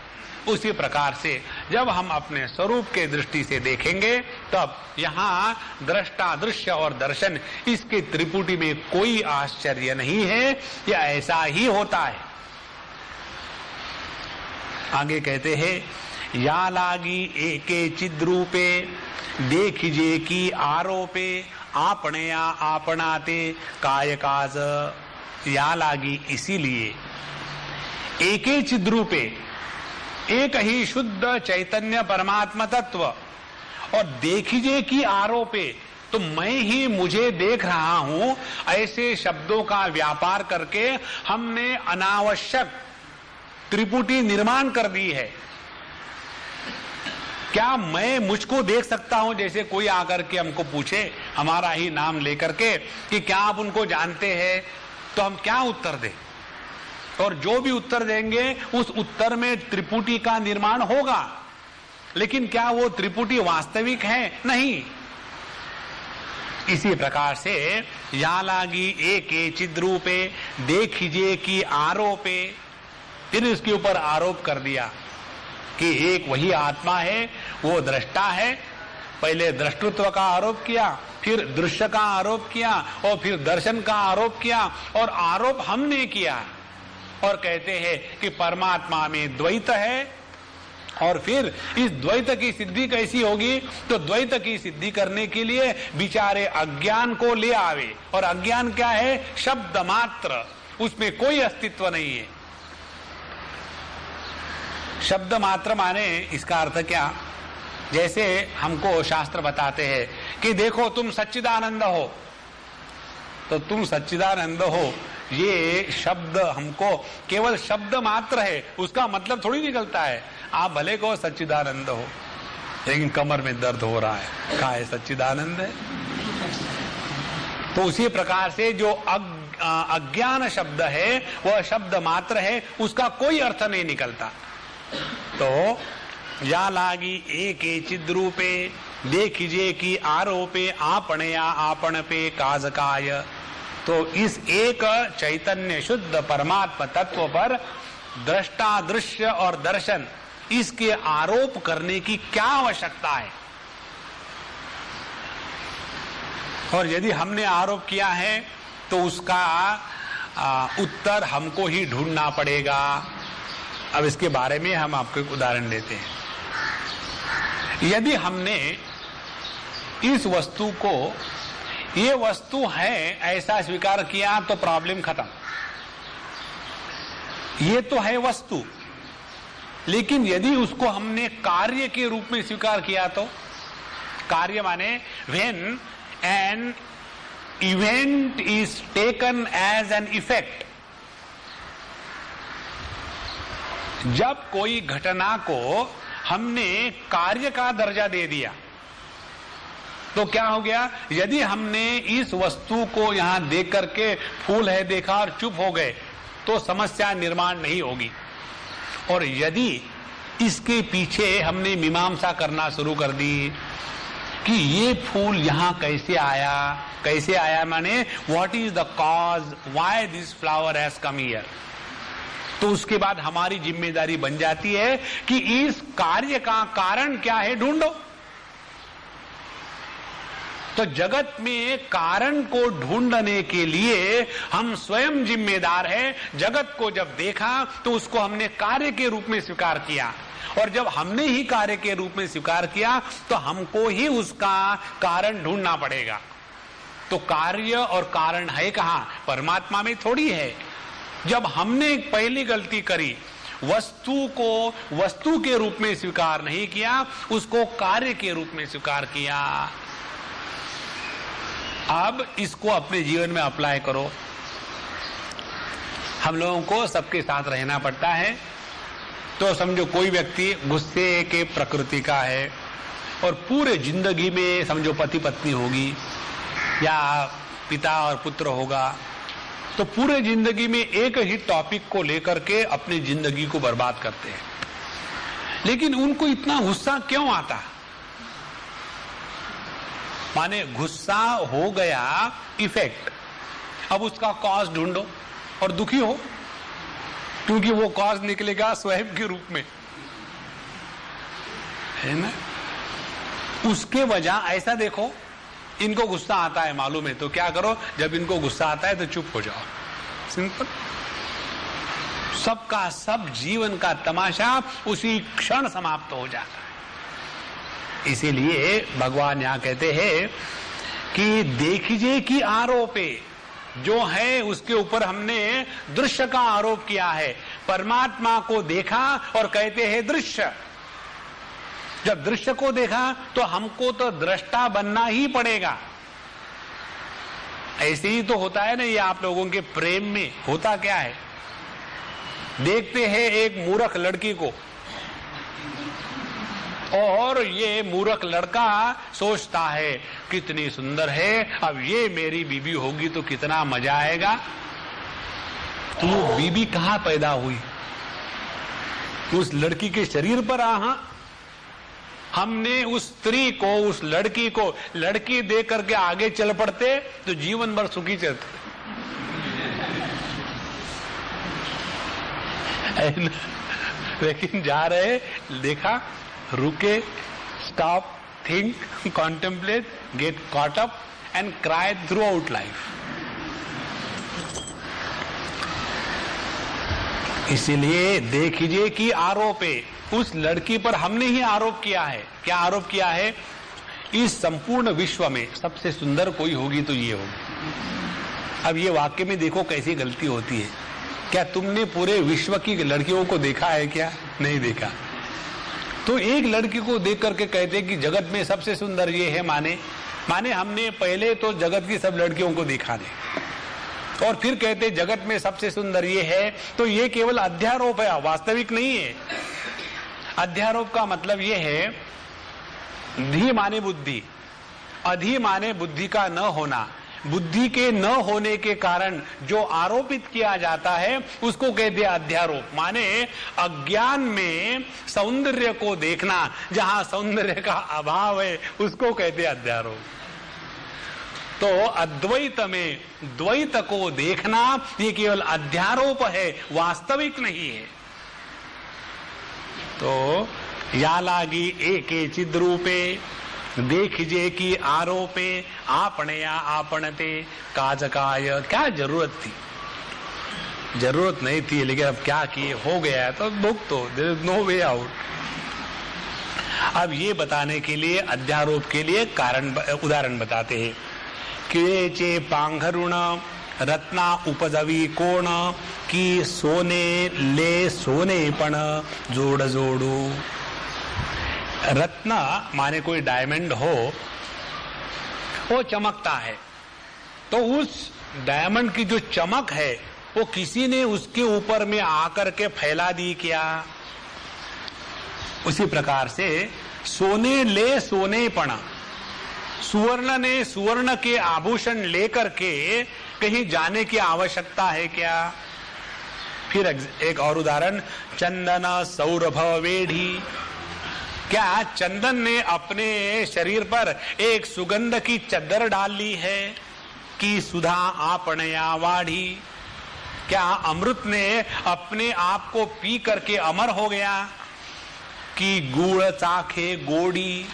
उसी प्रकार से जब हम अपने स्वरूप के दृष्टि से देखेंगे तब यहाँ दृष्टा दृश्य और दर्शन, इसके त्रिपुटी में कोई आश्चर्य नहीं है, यह ऐसा ही होता है। आगे कहते हैं या लागी एके चिद्रूपे देखिजे की आरोपे आपणया आपणाते कायकाज। या लागी इसीलिए एके चिद्रूपे, एक ही शुद्ध चैतन्य परमात्मा तत्व, और देखिए कि आरोपे, तो मैं ही मुझे देख रहा हूं, ऐसे शब्दों का व्यापार करके हमने अनावश्यक त्रिपुटी निर्माण कर दी है। क्या मैं मुझको देख सकता हूं, जैसे कोई आकर के हमको पूछे हमारा ही नाम लेकर के कि क्या आप उनको जानते हैं, तो हम क्या उत्तर दें? और जो भी उत्तर देंगे उस उत्तर में त्रिपुटी का निर्माण होगा, लेकिन क्या वो त्रिपुटी वास्तविक है? नहीं। इसी प्रकार से या लागी एके चिद्रूपे देखिजे की आरोपे, फिर इसके ऊपर आरोप कर दिया कि एक वही आत्मा है, वो दृष्टा है। पहले दृष्टृत्व का आरोप किया, फिर दृश्य का आरोप किया, और फिर दर्शन का आरोप किया, और आरोप हमने किया और कहते हैं कि परमात्मा में द्वैत है। और फिर इस द्वैत की सिद्धि कैसी होगी? तो द्वैत की सिद्धि करने के लिए बिचारे अज्ञान को ले आवे, और अज्ञान क्या है? शब्द मात्र, उसमें कोई अस्तित्व नहीं है। शब्द मात्र माने इसका अर्थ क्या? जैसे हमको शास्त्र बताते हैं कि देखो तुम सच्चिदानंद हो, तो तुम सच्चिदानंद हो, ये शब्द हमको केवल शब्द मात्र है, उसका मतलब थोड़ी निकलता है। आप भले को सच्चिदानंद हो, लेकिन कमर में दर्द हो रहा है, कहा है सच्चिदानंद है? तो उसी प्रकार से जो अज्ञान शब्द है वह शब्द मात्र है, उसका कोई अर्थ नहीं निकलता। तो या लागी एके चिद्रूपे देखिजे की आरोपे आपणया आपण पे काजकाय। तो इस एक चैतन्य शुद्ध परमात्मा तत्व पर दृष्टा, दृश्य और दर्शन, इसके आरोप करने की क्या आवश्यकता है? और यदि हमने आरोप किया है तो उसका उत्तर हमको ही ढूंढना पड़ेगा। अब इसके बारे में हम आपको एक उदाहरण देते हैं। यदि हमने इस वस्तु को ये वस्तु है ऐसा स्वीकार किया तो प्रॉब्लम खत्म। ये तो है वस्तु, लेकिन यदि उसको हमने कार्य के रूप में स्वीकार किया तो, कार्य माने when an event is taken as an effect, जब कोई घटना को हमने कार्य का दर्जा दे दिया तो क्या हो गया? यदि हमने इस वस्तु को यहां देख करके फूल है देखा और चुप हो गए तो समस्या निर्माण नहीं होगी। और यदि इसके पीछे हमने मीमांसा करना शुरू कर दी कि ये फूल यहां कैसे आया, कैसे आया माने what is the cause, why this flower has come here, तो उसके बाद हमारी जिम्मेदारी बन जाती है कि इस कार्य का कारण क्या है ढूंढो। तो जगत में कारण को ढूंढने के लिए हम स्वयं जिम्मेदार हैं। जगत को जब देखा तो उसको हमने कार्य के रूप में स्वीकार किया, और जब हमने ही कार्य के रूप में स्वीकार किया तो हमको ही उसका कारण ढूंढना पड़ेगा। तो कार्य और कारण है कहां? परमात्मा में थोड़ी है। जब हमने पहली गलती करी, वस्तु को वस्तु के रूप में स्वीकार नहीं किया, उसको कार्य के रूप में स्वीकार किया। अब इसको अपने जीवन में अप्लाई करो। हम लोगों को सबके साथ रहना पड़ता है। तो समझो कोई व्यक्ति गुस्से के प्रकृति का है और पूरे जिंदगी में समझो पति पत्नी होगी या पिता और पुत्र होगा, तो पूरे जिंदगी में एक ही टॉपिक को लेकर के अपनी जिंदगी को बर्बाद करते हैं। लेकिन उनको इतना गुस्सा क्यों आता? माने गुस्सा हो गया इफेक्ट, अब उसका कॉज ढूंढो और दुखी हो, क्योंकि वो कॉज निकलेगा स्वयं के रूप में, है ना। उसके वजह ऐसा देखो, इनको गुस्सा आता है मालूम है, तो क्या करो, जब इनको गुस्सा आता है तो चुप हो जाओ, सिंपल। सबका सब जीवन का तमाशा उसी क्षण समाप्त हो जाता है। इसीलिए भगवान यहां कहते हैं कि देखिए कि आरोपे, जो है उसके ऊपर हमने दृश्य का आरोप किया है। परमात्मा को देखा और कहते हैं दृश्य। जब दृश्य को देखा तो हमको तो दृष्टा बनना ही पड़ेगा। ऐसे ही तो होता है ना, ये आप लोगों के प्रेम में होता क्या है, देखते हैं एक मूर्ख लड़की को, और ये मूर्ख लड़का सोचता है कितनी सुंदर है, अब ये मेरी बीबी होगी तो कितना मजा आएगा। तो वो बीबी कहां पैदा हुई? उस लड़की के शरीर पर हमने उस स्त्री को, उस लड़की को लड़की दे करके आगे चल पड़ते तो जीवन भर सुखी चलते। लेकिन जा रहे, देखा, रुके, stop, think, contemplate, get caught up and cry through out life. इसीलिए देखिए कि आरोप है उस लड़की पर, हमने ही आरोप किया है। क्या आरोप किया है? इस संपूर्ण विश्व में सबसे सुंदर कोई होगी तो ये होगी। अब ये वाक्य में देखो कैसी गलती होती है। क्या तुमने पूरे विश्व की लड़कियों को देखा है क्या? नहीं देखा। तो एक लड़की को देख करके कहते कि जगत में सबसे सुंदर ये है, माने हमने पहले तो जगत की सब लड़कियों को देखा नहीं, और फिर कहते जगत में सबसे सुंदर ये है, तो ये केवल अध्यारोप है, वास्तविक नहीं है। अध्यारोप का मतलब ये है, धी माने बुद्धि, अधि माने बुद्धि का न होना। बुद्धि के न होने के कारण जो आरोपित किया जाता है उसको कहते हैं अध्यारोप। माने अज्ञान में सौंदर्य को देखना, जहां सौंदर्य का अभाव है उसको कहते हैं अध्यारोप। तो अद्वैत में द्वैत को देखना ये केवल अध्यारोप है, वास्तविक नहीं है। तो या लागी एके चिद्रूपे देखिए कि आरोपे आपने या आपनते काजकाय। क्या जरूरत थी? जरूरत नहीं थी, लेकिन अब क्या किए, हो गया है तो भुगतो, तो there is no way out. अब ये बताने के लिए अध्यारोप के लिए कारण उदाहरण बताते हैं कि चे पांघरुण रत्ना उपजवी कोण की सोने ले सोने पण जोड़ जोड़ू। रत्न माने कोई डायमंड हो, वो चमकता है, तो उस डायमंड की जो चमक है वो किसी ने उसके ऊपर में आकर के फैला दी क्या? उसी प्रकार से सोने ले सोनेपना, सुवर्ण ने सुवर्ण के आभूषण लेकर के कहीं जाने की आवश्यकता है क्या? फिर एक और उदाहरण, चंदन सौरभ वेढ़ी। क्या चंदन ने अपने शरीर पर एक सुगंध की चद्दर डाल ली है कि सुधा आपणया वाढ़ी? क्या अमृत ने अपने आप को पी करके अमर हो गया कि गुड़ चाखे गोड़ी?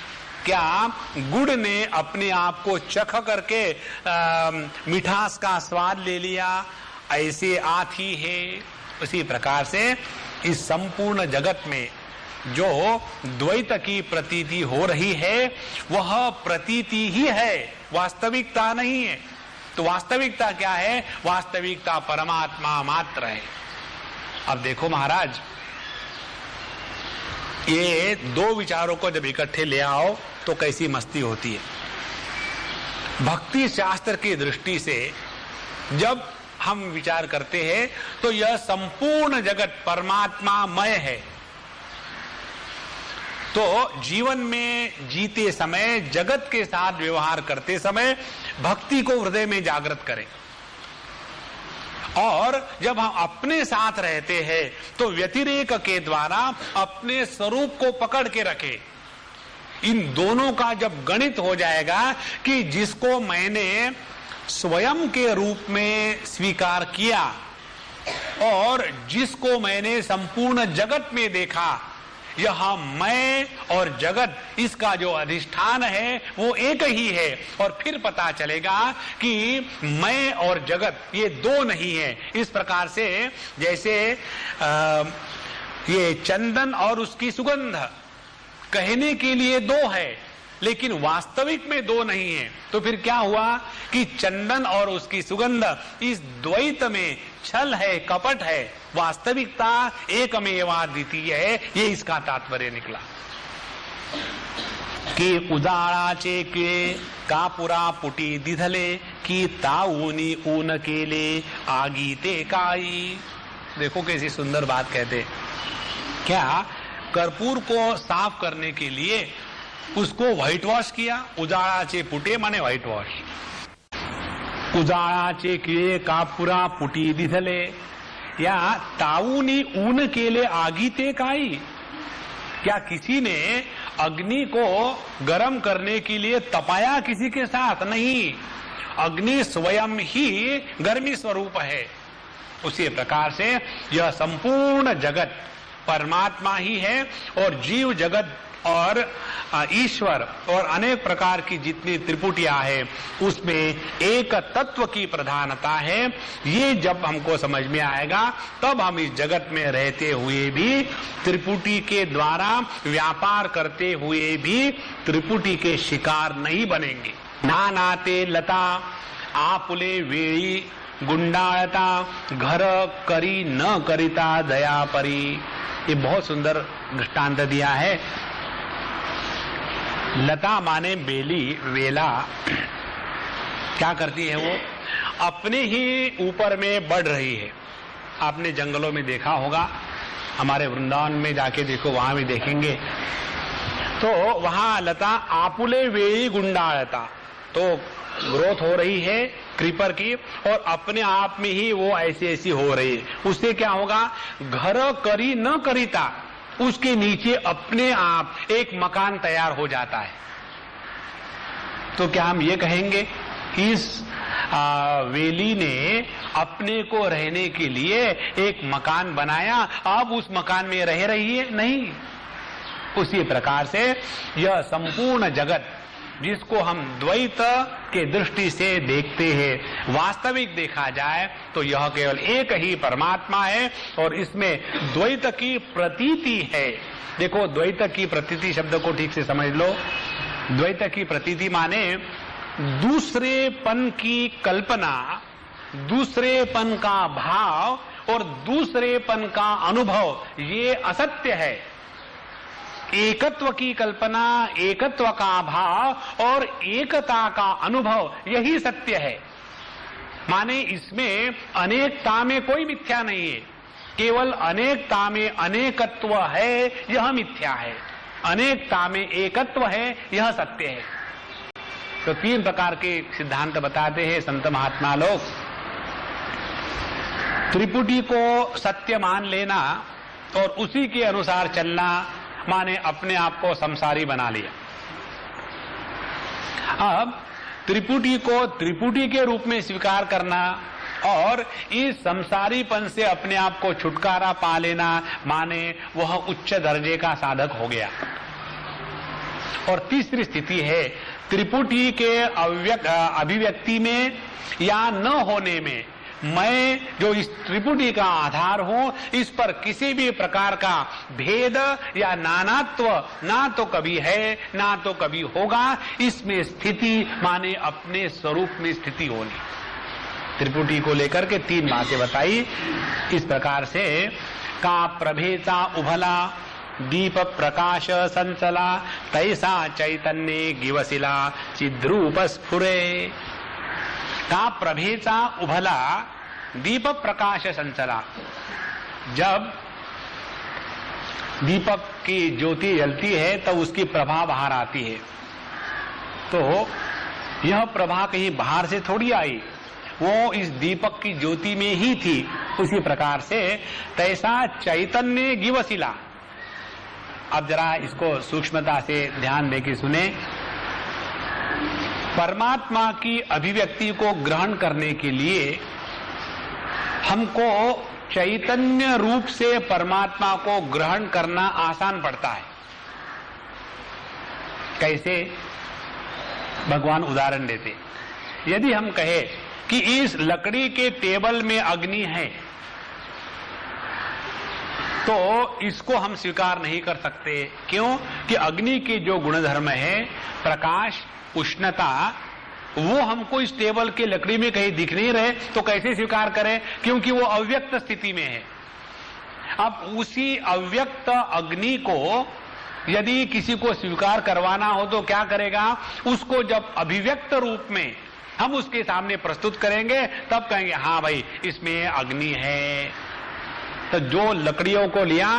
क्या गुड़ ने अपने आप को चख करके मिठास का स्वाद ले लिया? ऐसे आथी है। उसी प्रकार से इस संपूर्ण जगत में जो द्वैत की प्रतीति हो रही है वह प्रतीति ही है, वास्तविकता नहीं है। तो वास्तविकता क्या है? वास्तविकता परमात्मा मात्र है। अब देखो महाराज, ये दो विचारों को जब इकट्ठे ले आओ तो कैसी मस्ती होती है। भक्ति शास्त्र की दृष्टि से जब हम विचार करते हैं तो यह संपूर्ण जगत परमात्मामय है। तो जीवन में जीते समय, जगत के साथ व्यवहार करते समय भक्ति को हृदय में जागृत करें, और जब हम अपने साथ रहते हैं तो व्यतिरेक के द्वारा अपने स्वरूप को पकड़ के रखें। इन दोनों का जब गणित हो जाएगा कि जिसको मैंने स्वयं के रूप में स्वीकार किया और जिसको मैंने संपूर्ण जगत में देखा, यह मैं और जगत, इसका जो अधिष्ठान है वो एक ही है। और फिर पता चलेगा कि मैं और जगत ये दो नहीं है। इस प्रकार से जैसे ये चंदन और उसकी सुगंध कहने के लिए दो है, लेकिन वास्तविक में दो नहीं है। तो फिर क्या हुआ कि चंदन और उसकी सुगंध इस द्वैत में छल है, कपट है, वास्तविकता एकमेवाद्वितीय है। ये इसका तात्पर्य निकला कि उदाराचे के कापुरा पुटी दिधले की ताऊनी ऊन केले आगीते काई। देखो कैसी सुंदर बात कहते। क्या कर्पूर को साफ करने के लिए उसको व्हाइट वॉश किया, उजाळाचे पुटे माने व्हाइट वॉश, उजाळाचे किळे कापुरा पुटी दिसले, या ताऊनी ऊन केले आगीते काई, क्या किसी ने अग्नि को गर्म करने के लिए तपाया किसी के साथ? नहीं, अग्नि स्वयं ही गर्मी स्वरूप है। उसी प्रकार से यह संपूर्ण जगत परमात्मा ही है और जीव जगत और ईश्वर और अनेक प्रकार की जितनी त्रिपुटियां है उसमें एक तत्व की प्रधानता है। ये जब हमको समझ में आएगा तब हम इस जगत में रहते हुए भी, त्रिपुटी के द्वारा व्यापार करते हुए भी त्रिपुटी के शिकार नहीं बनेंगे। नानाते लता आपुले वेळी गुंडाळता, घर करी न करिता दया परी। ये बहुत सुंदर दृष्टांत दिया है। लता माने बेली, वेला क्या करती है? वो अपने ही ऊपर में बढ़ रही है। आपने जंगलों में देखा होगा, हमारे वृंदावन में जाके देखो, वहां भी देखेंगे तो वहां लता आपुले वेली गुंडाळता, तो ग्रोथ हो रही है क्रीपर की और अपने आप में ही वो ऐसी ऐसी हो रही है। उससे क्या होगा? घर करी न करिता, उसके नीचे अपने आप एक मकान तैयार हो जाता है। तो क्या हम ये कहेंगे इस वेली ने अपने को रहने के लिए एक मकान बनाया, अब उस मकान में रह रही है? नहीं। उसी प्रकार से यह संपूर्ण जगत जिसको हम द्वैत के दृष्टि से देखते हैं, वास्तविक देखा जाए तो यह केवल एक ही परमात्मा है और इसमें द्वैत की प्रतीति है। देखो, द्वैत की प्रतीति शब्द को ठीक से समझ लो। द्वैत की प्रतीति माने दूसरेपन की कल्पना, दूसरेपन का भाव और दूसरेपन का अनुभव, ये असत्य है। एकत्व की कल्पना, एकत्व का भाव और एकता का अनुभव, यही सत्य है। माने इसमें अनेकता में कोई मिथ्या नहीं है, केवल अनेकता में अनेकत्व है, यह मिथ्या है। अनेकता में एकत्व है, यह सत्य है। तो तीन प्रकार के सिद्धांत बताते हैं संत महात्मा लोग। त्रिपुटी को सत्य मान लेना और उसी के अनुसार चलना माने अपने आप को संसारी बना लिया। अब त्रिपुटी को त्रिपुटी के रूप में स्वीकार करना और इस संसारीपन से अपने आप को छुटकारा पा लेना माने वह उच्च दर्जे का साधक हो गया। और तीसरी स्थिति है त्रिपुटी के अभिव्यक्ति में या न होने में, मैं जो इस त्रिपुटी का आधार हूं, इस पर किसी भी प्रकार का भेद या नानात्व ना तो कभी है ना तो कभी होगा। इसमें स्थिति माने अपने स्वरूप में स्थिति होनी। त्रिपुटी को लेकर के तीन बातें बताई इस प्रकार से। का प्रभेता उभला दीप प्रकाश संचला, तैसा चैतन्य गिवसिला चिद्रूप स्फुरे। का प्रभेचा उभला दीप प्रकाश संचला, जब दीपक की ज्योति जलती है तो उसकी प्रभा बाहर आती है, तो यह प्रभा कहीं बाहर से थोड़ी आई, वो इस दीपक की ज्योति में ही थी। उसी प्रकार से तैसा चैतन्य गिवसिला। अब जरा इसको सूक्ष्मता से ध्यान देके सुने। परमात्मा की अभिव्यक्ति को ग्रहण करने के लिए हमको चैतन्य रूप से परमात्मा को ग्रहण करना आसान पड़ता है। कैसे? भगवान उदाहरण देते। यदि हम कहे कि इस लकड़ी के टेबल में अग्नि है, तो इसको हम स्वीकार नहीं कर सकते। क्यों? कि अग्नि के जो गुणधर्म है, प्रकाश, उष्णता, वो हमको इस टेबल के लकड़ी में कहीं दिख नहीं रहे, तो कैसे स्वीकार करें? क्योंकि वो अव्यक्त स्थिति में है। अब उसी अव्यक्त अग्नि को यदि किसी को स्वीकार करवाना हो तो क्या करेगा? उसको जब अभिव्यक्त रूप में हम उसके सामने प्रस्तुत करेंगे, तब कहेंगे हाँ भाई इसमें अग्नि है। तो जो लकड़ियों को लिया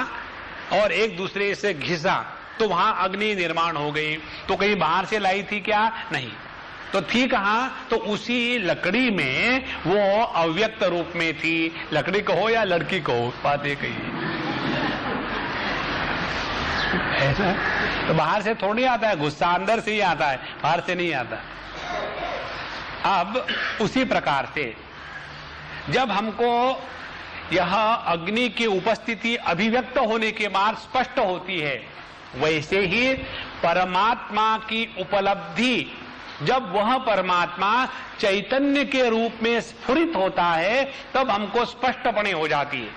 और एक दूसरे से घिसा तो वहां अग्नि निर्माण हो गई। तो कहीं बाहर से लाई थी क्या? नहीं। तो थी कहां? तो उसी लकड़ी में वो अव्यक्त रूप में थी। लकड़ी कहो या लड़की कहो, बात एक ही है। तो बाहर से थोड़ी आता है, गुस्सा अंदर से ही आता है, बाहर से नहीं आता। अब उसी प्रकार से जब हमको यह अग्नि की उपस्थिति अभिव्यक्त होने के बाद स्पष्ट होती है, वैसे ही परमात्मा की उपलब्धि जब वह परमात्मा चैतन्य के रूप में स्फुरित होता है तब हमको स्पष्टपणे हो जाती है।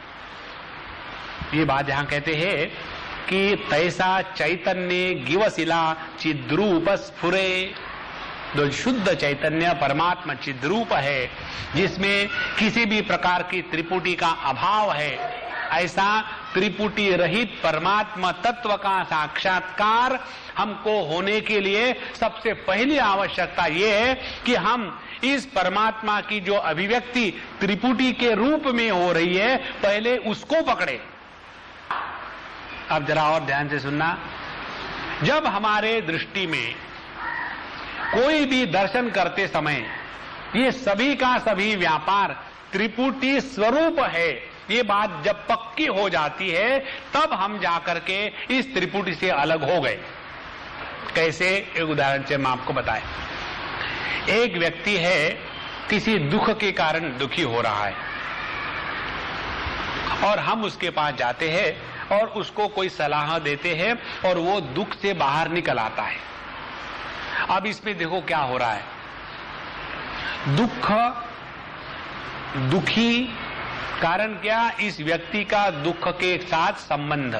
ये बात जहां कहते हैं कि तैसा चैतन्य गिवशिला चिद्रूप स्फुरे, जो शुद्ध चैतन्य परमात्मा चिद्रूप है, जिसमें किसी भी प्रकार की त्रिपुटी का अभाव है, ऐसा त्रिपुटी रहित परमात्मा तत्व का साक्षात्कार हमको होने के लिए सबसे पहली आवश्यकता यह है कि हम इस परमात्मा की जो अभिव्यक्ति त्रिपुटी के रूप में हो रही है, पहले उसको पकड़े। अब जरा और ध्यान से सुनना। जब हमारे दृष्टि में कोई भी दर्शन करते समय ये सभी का सभी व्यापार त्रिपुटी स्वरूप है, ये बात जब पक्की हो जाती है तब हम जाकर के इस त्रिपुटी से अलग हो गए। कैसे? एक उदाहरण से मैं आपको बताएं। एक व्यक्ति है, किसी दुख के कारण दुखी हो रहा है और हम उसके पास जाते हैं और उसको कोई सलाह देते हैं और वो दुख से बाहर निकल आता है। अब इसमें देखो क्या हो रहा है। दुखी कारण क्या? इस व्यक्ति का दुख के साथ संबंध,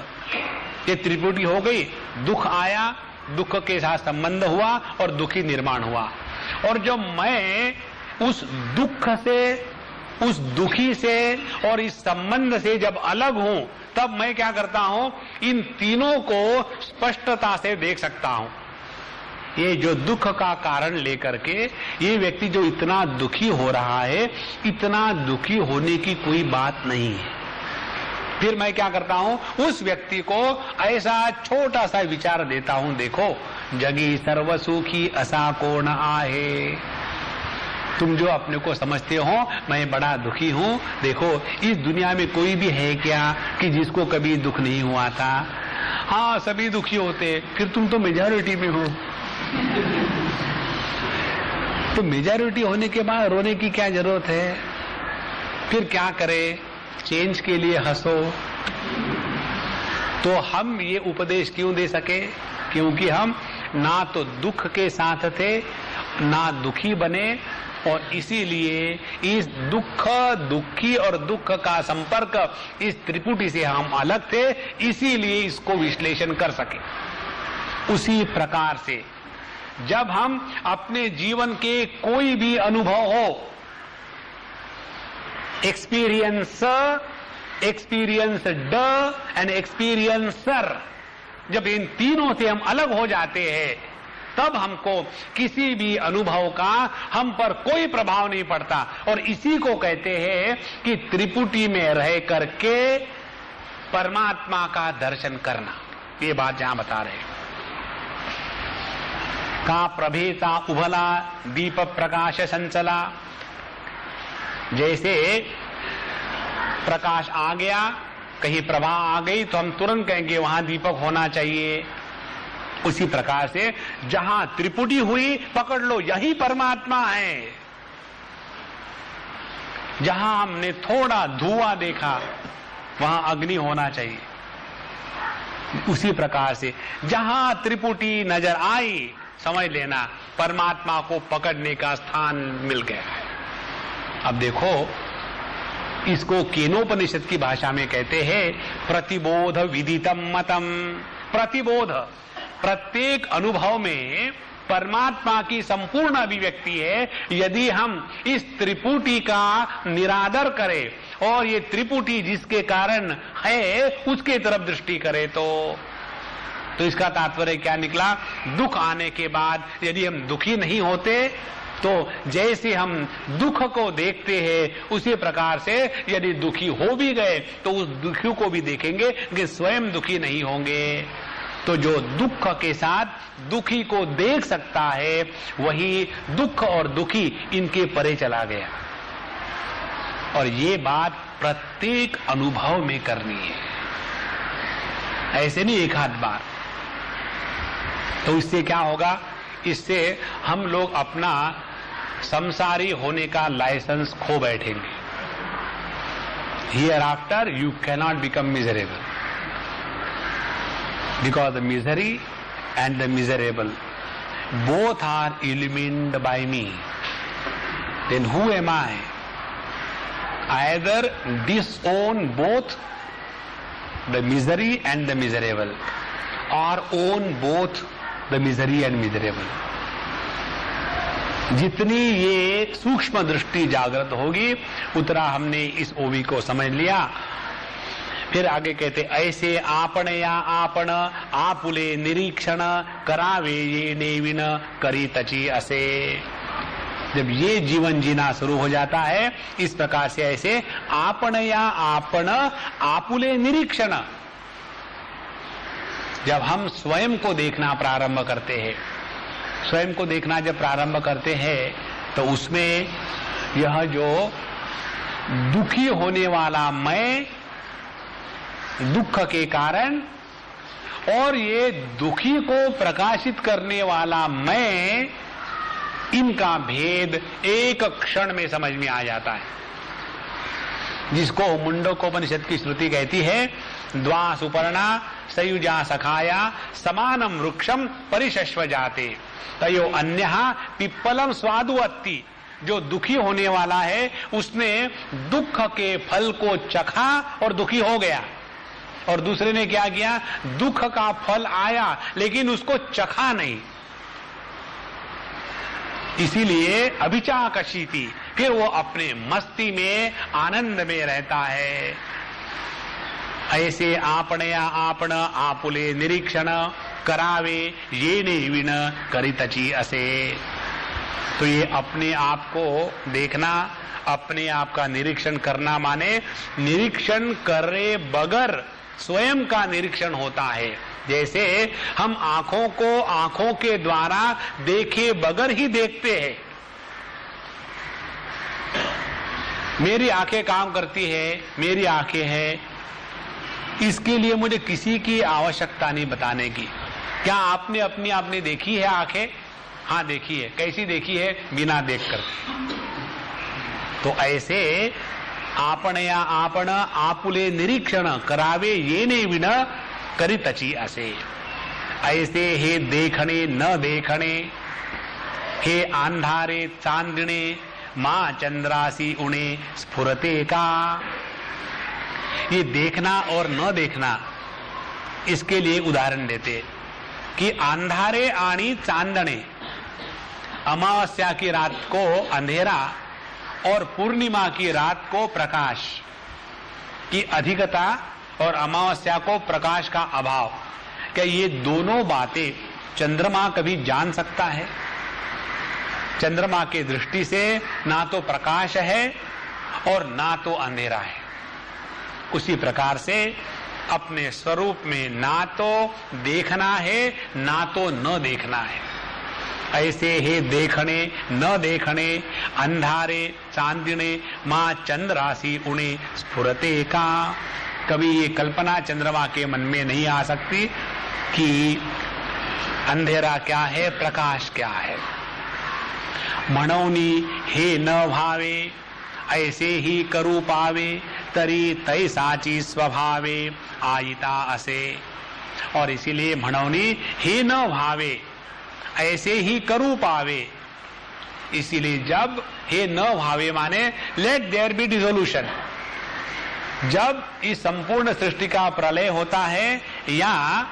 ये त्रिपुटी हो गई। दुख आया, दुख के साथ संबंध हुआ और दुखी निर्माण हुआ। और जब मैं उस दुख से, उस दुखी से और इस संबंध से जब अलग हूं, तब मैं क्या करता हूं? इन तीनों को स्पष्टता से देख सकता हूं। ये जो दुख का कारण लेकर के ये व्यक्ति जो इतना दुखी हो रहा है, इतना दुखी होने की कोई बात नहीं है। फिर मैं क्या करता हूं? उस व्यक्ति को ऐसा छोटा सा विचार देता हूं, देखो जगी सर्व सुखी असा को न आहे। तुम जो अपने को समझते हो मैं बड़ा दुखी हूं, देखो इस दुनिया में कोई भी है क्या कि जिसको कभी दुख नहीं हुआ था? हाँ, सभी दुखी होते। फिर तुम तो मेजॉरिटी में हो। तो मेजॉरिटी होने के बाद रोने की क्या जरूरत है? फिर क्या करे? चेंज के लिए हंसो। तो हम ये उपदेश क्यों दे सके? क्योंकि हम ना तो दुख के साथ थे, ना दुखी बने, और इसीलिए इस दुख, दुखी और दुख का संपर्क इस त्रिपुटी से हम अलग थे, इसीलिए इसको विश्लेषण कर सके। उसी प्रकार से जब हम अपने जीवन के कोई भी अनुभव हो, एक्सपीरियंस्ड एंड एक्सपीरियंसर, जब इन तीनों से हम अलग हो जाते हैं तब हमको किसी भी अनुभव का हम पर कोई प्रभाव नहीं पड़ता। और इसी को कहते हैं कि त्रिपुटी में रह करके परमात्मा का दर्शन करना। ये बात जहां बता रहे हैं। का प्रभेता उभला दीप प्रकाश संचला, जैसे प्रकाश आ गया, कहीं प्रभा आ गई तो हम तुरंत कहेंगे वहां दीपक होना चाहिए। उसी प्रकार से जहां त्रिपुटी हुई पकड़ लो, यही परमात्मा है। जहां हमने थोड़ा धुआं देखा वहां अग्नि होना चाहिए। उसी प्रकार से जहां त्रिपुटी नजर आई, समझ लेना परमात्मा को पकड़ने का स्थान मिल गया है। अब देखो, इसको केनोपनिषद की भाषा में कहते हैं प्रतिबोध विदितम मतम। प्रतिबोध, प्रत्येक अनुभव में परमात्मा की संपूर्ण अभिव्यक्ति है। यदि हम इस त्रिपुटी का निरादर करें और ये त्रिपुटी जिसके कारण है उसके तरफ दृष्टि करें तो इसका तात्पर्य क्या निकला? दुख आने के बाद यदि हम दुखी नहीं होते तो जैसे हम दुख को देखते हैं उसी प्रकार से यदि दुखी हो भी गए तो उस दुखी को भी देखेंगे कि स्वयं दुखी नहीं होंगे। तो जो दुख के साथ दुखी को देख सकता है वही दुख और दुखी इनके परे चला गया। और ये बात प्रत्येक अनुभव में करनी है, ऐसे नहीं एक आध बार। तो इससे क्या होगा, इससे हम लोग अपना संसारी होने का लाइसेंस खो बैठेंगे। Here after you cannot become miserable, because the misery and the miserable both are illumined by me. Then who am I? Either disown both the misery and the miserable, or own both the misery and miserable. जितनी ये सूक्ष्म दृष्टि जागृत होगी उतना हमने इस ओवी को समझ लिया। फिर आगे कहते, ऐसे आपण या आपण आपुले निरीक्षण करावे ये नेविन करी तची असे। जब ये जीवन जीना शुरू हो जाता है इस प्रकार से, ऐसे आपण या आपण आपुले निरीक्षण, जब हम स्वयं को देखना प्रारंभ करते हैं, स्वयं को देखना जब प्रारंभ करते हैं तो उसमें यह जो दुखी होने वाला मैं, दुख के कारण, और ये दुखी को प्रकाशित करने वाला मैं, इनका भेद एक क्षण में समझ में आ जाता है। जिसको मुंडकोपनिषद की श्रुति कहती है, द्वा सुपर्णा सयुजा सखाया समानम वृक्षम परिशश्व जाते तयो अन्यः पिप्पलम स्वादु अत्ति। जो दुखी होने वाला है उसने दुख के फल को चखा और दुखी हो गया, और दूसरे ने क्या किया, दुख का फल आया लेकिन उसको चखा नहीं, इसीलिए अभिचाकशीति, फिर वो अपने मस्ती में आनंद में रहता है। ऐसे आपणया आपण आपुले निरीक्षण करावे ये नेविन करितची असे। तो ये अपने आप को देखना, अपने आप का निरीक्षण करना, माने निरीक्षण करे बगैर स्वयं का निरीक्षण होता है। जैसे हम आंखों को आंखों के द्वारा देखे बगैर ही देखते हैं। मेरी आंखें काम करती है, मेरी आंखें हैं, इसके लिए मुझे किसी की आवश्यकता नहीं बताने की। क्या आपने अपनी आपने देखी है आंखें? हाँ देखी है। कैसी देखी है? बिना देख कर। तो ऐसे आपण या आपण आपुले निरीक्षण करावे ये ने विन करितची असे। ऐसे हे देखणे न देखणे, हे अंधारे चांदणे मां चंद्रासी उणे स्फुरते का। ये देखना और न देखना, इसके लिए उदाहरण देते कि अंधारे आनी चांदणे, अमावस्या की रात को अंधेरा और पूर्णिमा की रात को प्रकाश की अधिकता और अमावस्या को प्रकाश का अभाव, क्या ये दोनों बातें चंद्रमा कभी जान सकता है? चंद्रमा की दृष्टि से ना तो प्रकाश है और ना तो अंधेरा है। उसी प्रकार से अपने स्वरूप में ना तो देखना है ना तो न देखना है। ऐसे हे देखने न देखने अंधारे चांदने मां चंद्रासी उणे स्फुरते का। कभी ये कल्पना चंद्रमा के मन में नहीं आ सकती कि अंधेरा क्या है, प्रकाश क्या है। म्हणोनी हे न भावे ऐसे ही करू पावे तरी तय साची स्वभावे आयिता असे। और इसीलिए म्हणोनी हे न भावे ऐसे ही करू पावे, इसीलिए जब हे न भावे माने लेट देयर बी डिसोल्यूशन। जब इस संपूर्ण सृष्टि का प्रलय होता है या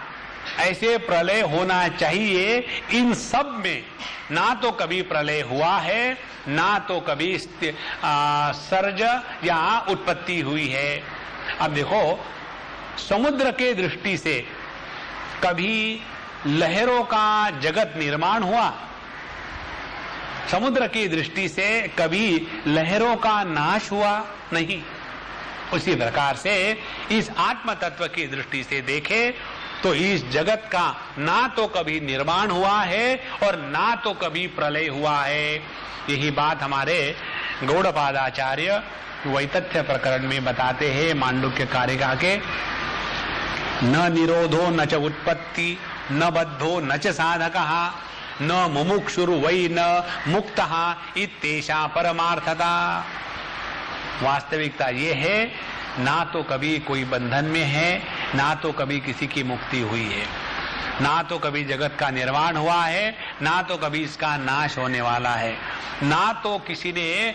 ऐसे प्रलय होना चाहिए, इन सब में ना तो कभी प्रलय हुआ है ना तो कभी सर्ज या उत्पत्ति हुई है। अब देखो, समुद्र के दृष्टि से कभी लहरों का जगत निर्माण हुआ? समुद्र की दृष्टि से कभी लहरों का नाश हुआ नहीं, उसी प्रकार से इस आत्म तत्व की दृष्टि से देखे तो इस जगत का ना तो कभी निर्माण हुआ है और ना तो कभी प्रलय हुआ है। यही बात हमारे गौड़पादाचार्य वैतथ्य प्रकरण में बताते हैं, मांडुक्य कारिका के। न निरोधो न च उत्पत्ति न बद्धो न च साधकः न मुमुक्षुरु वै न मुक्तः इत्येषा परमार्थता। वास्तविकता ये है, ना तो कभी कोई बंधन में है, ना तो कभी किसी की मुक्ति हुई है, ना तो कभी जगत का निर्माण हुआ है, ना तो कभी इसका नाश होने वाला है, ना तो किसी ने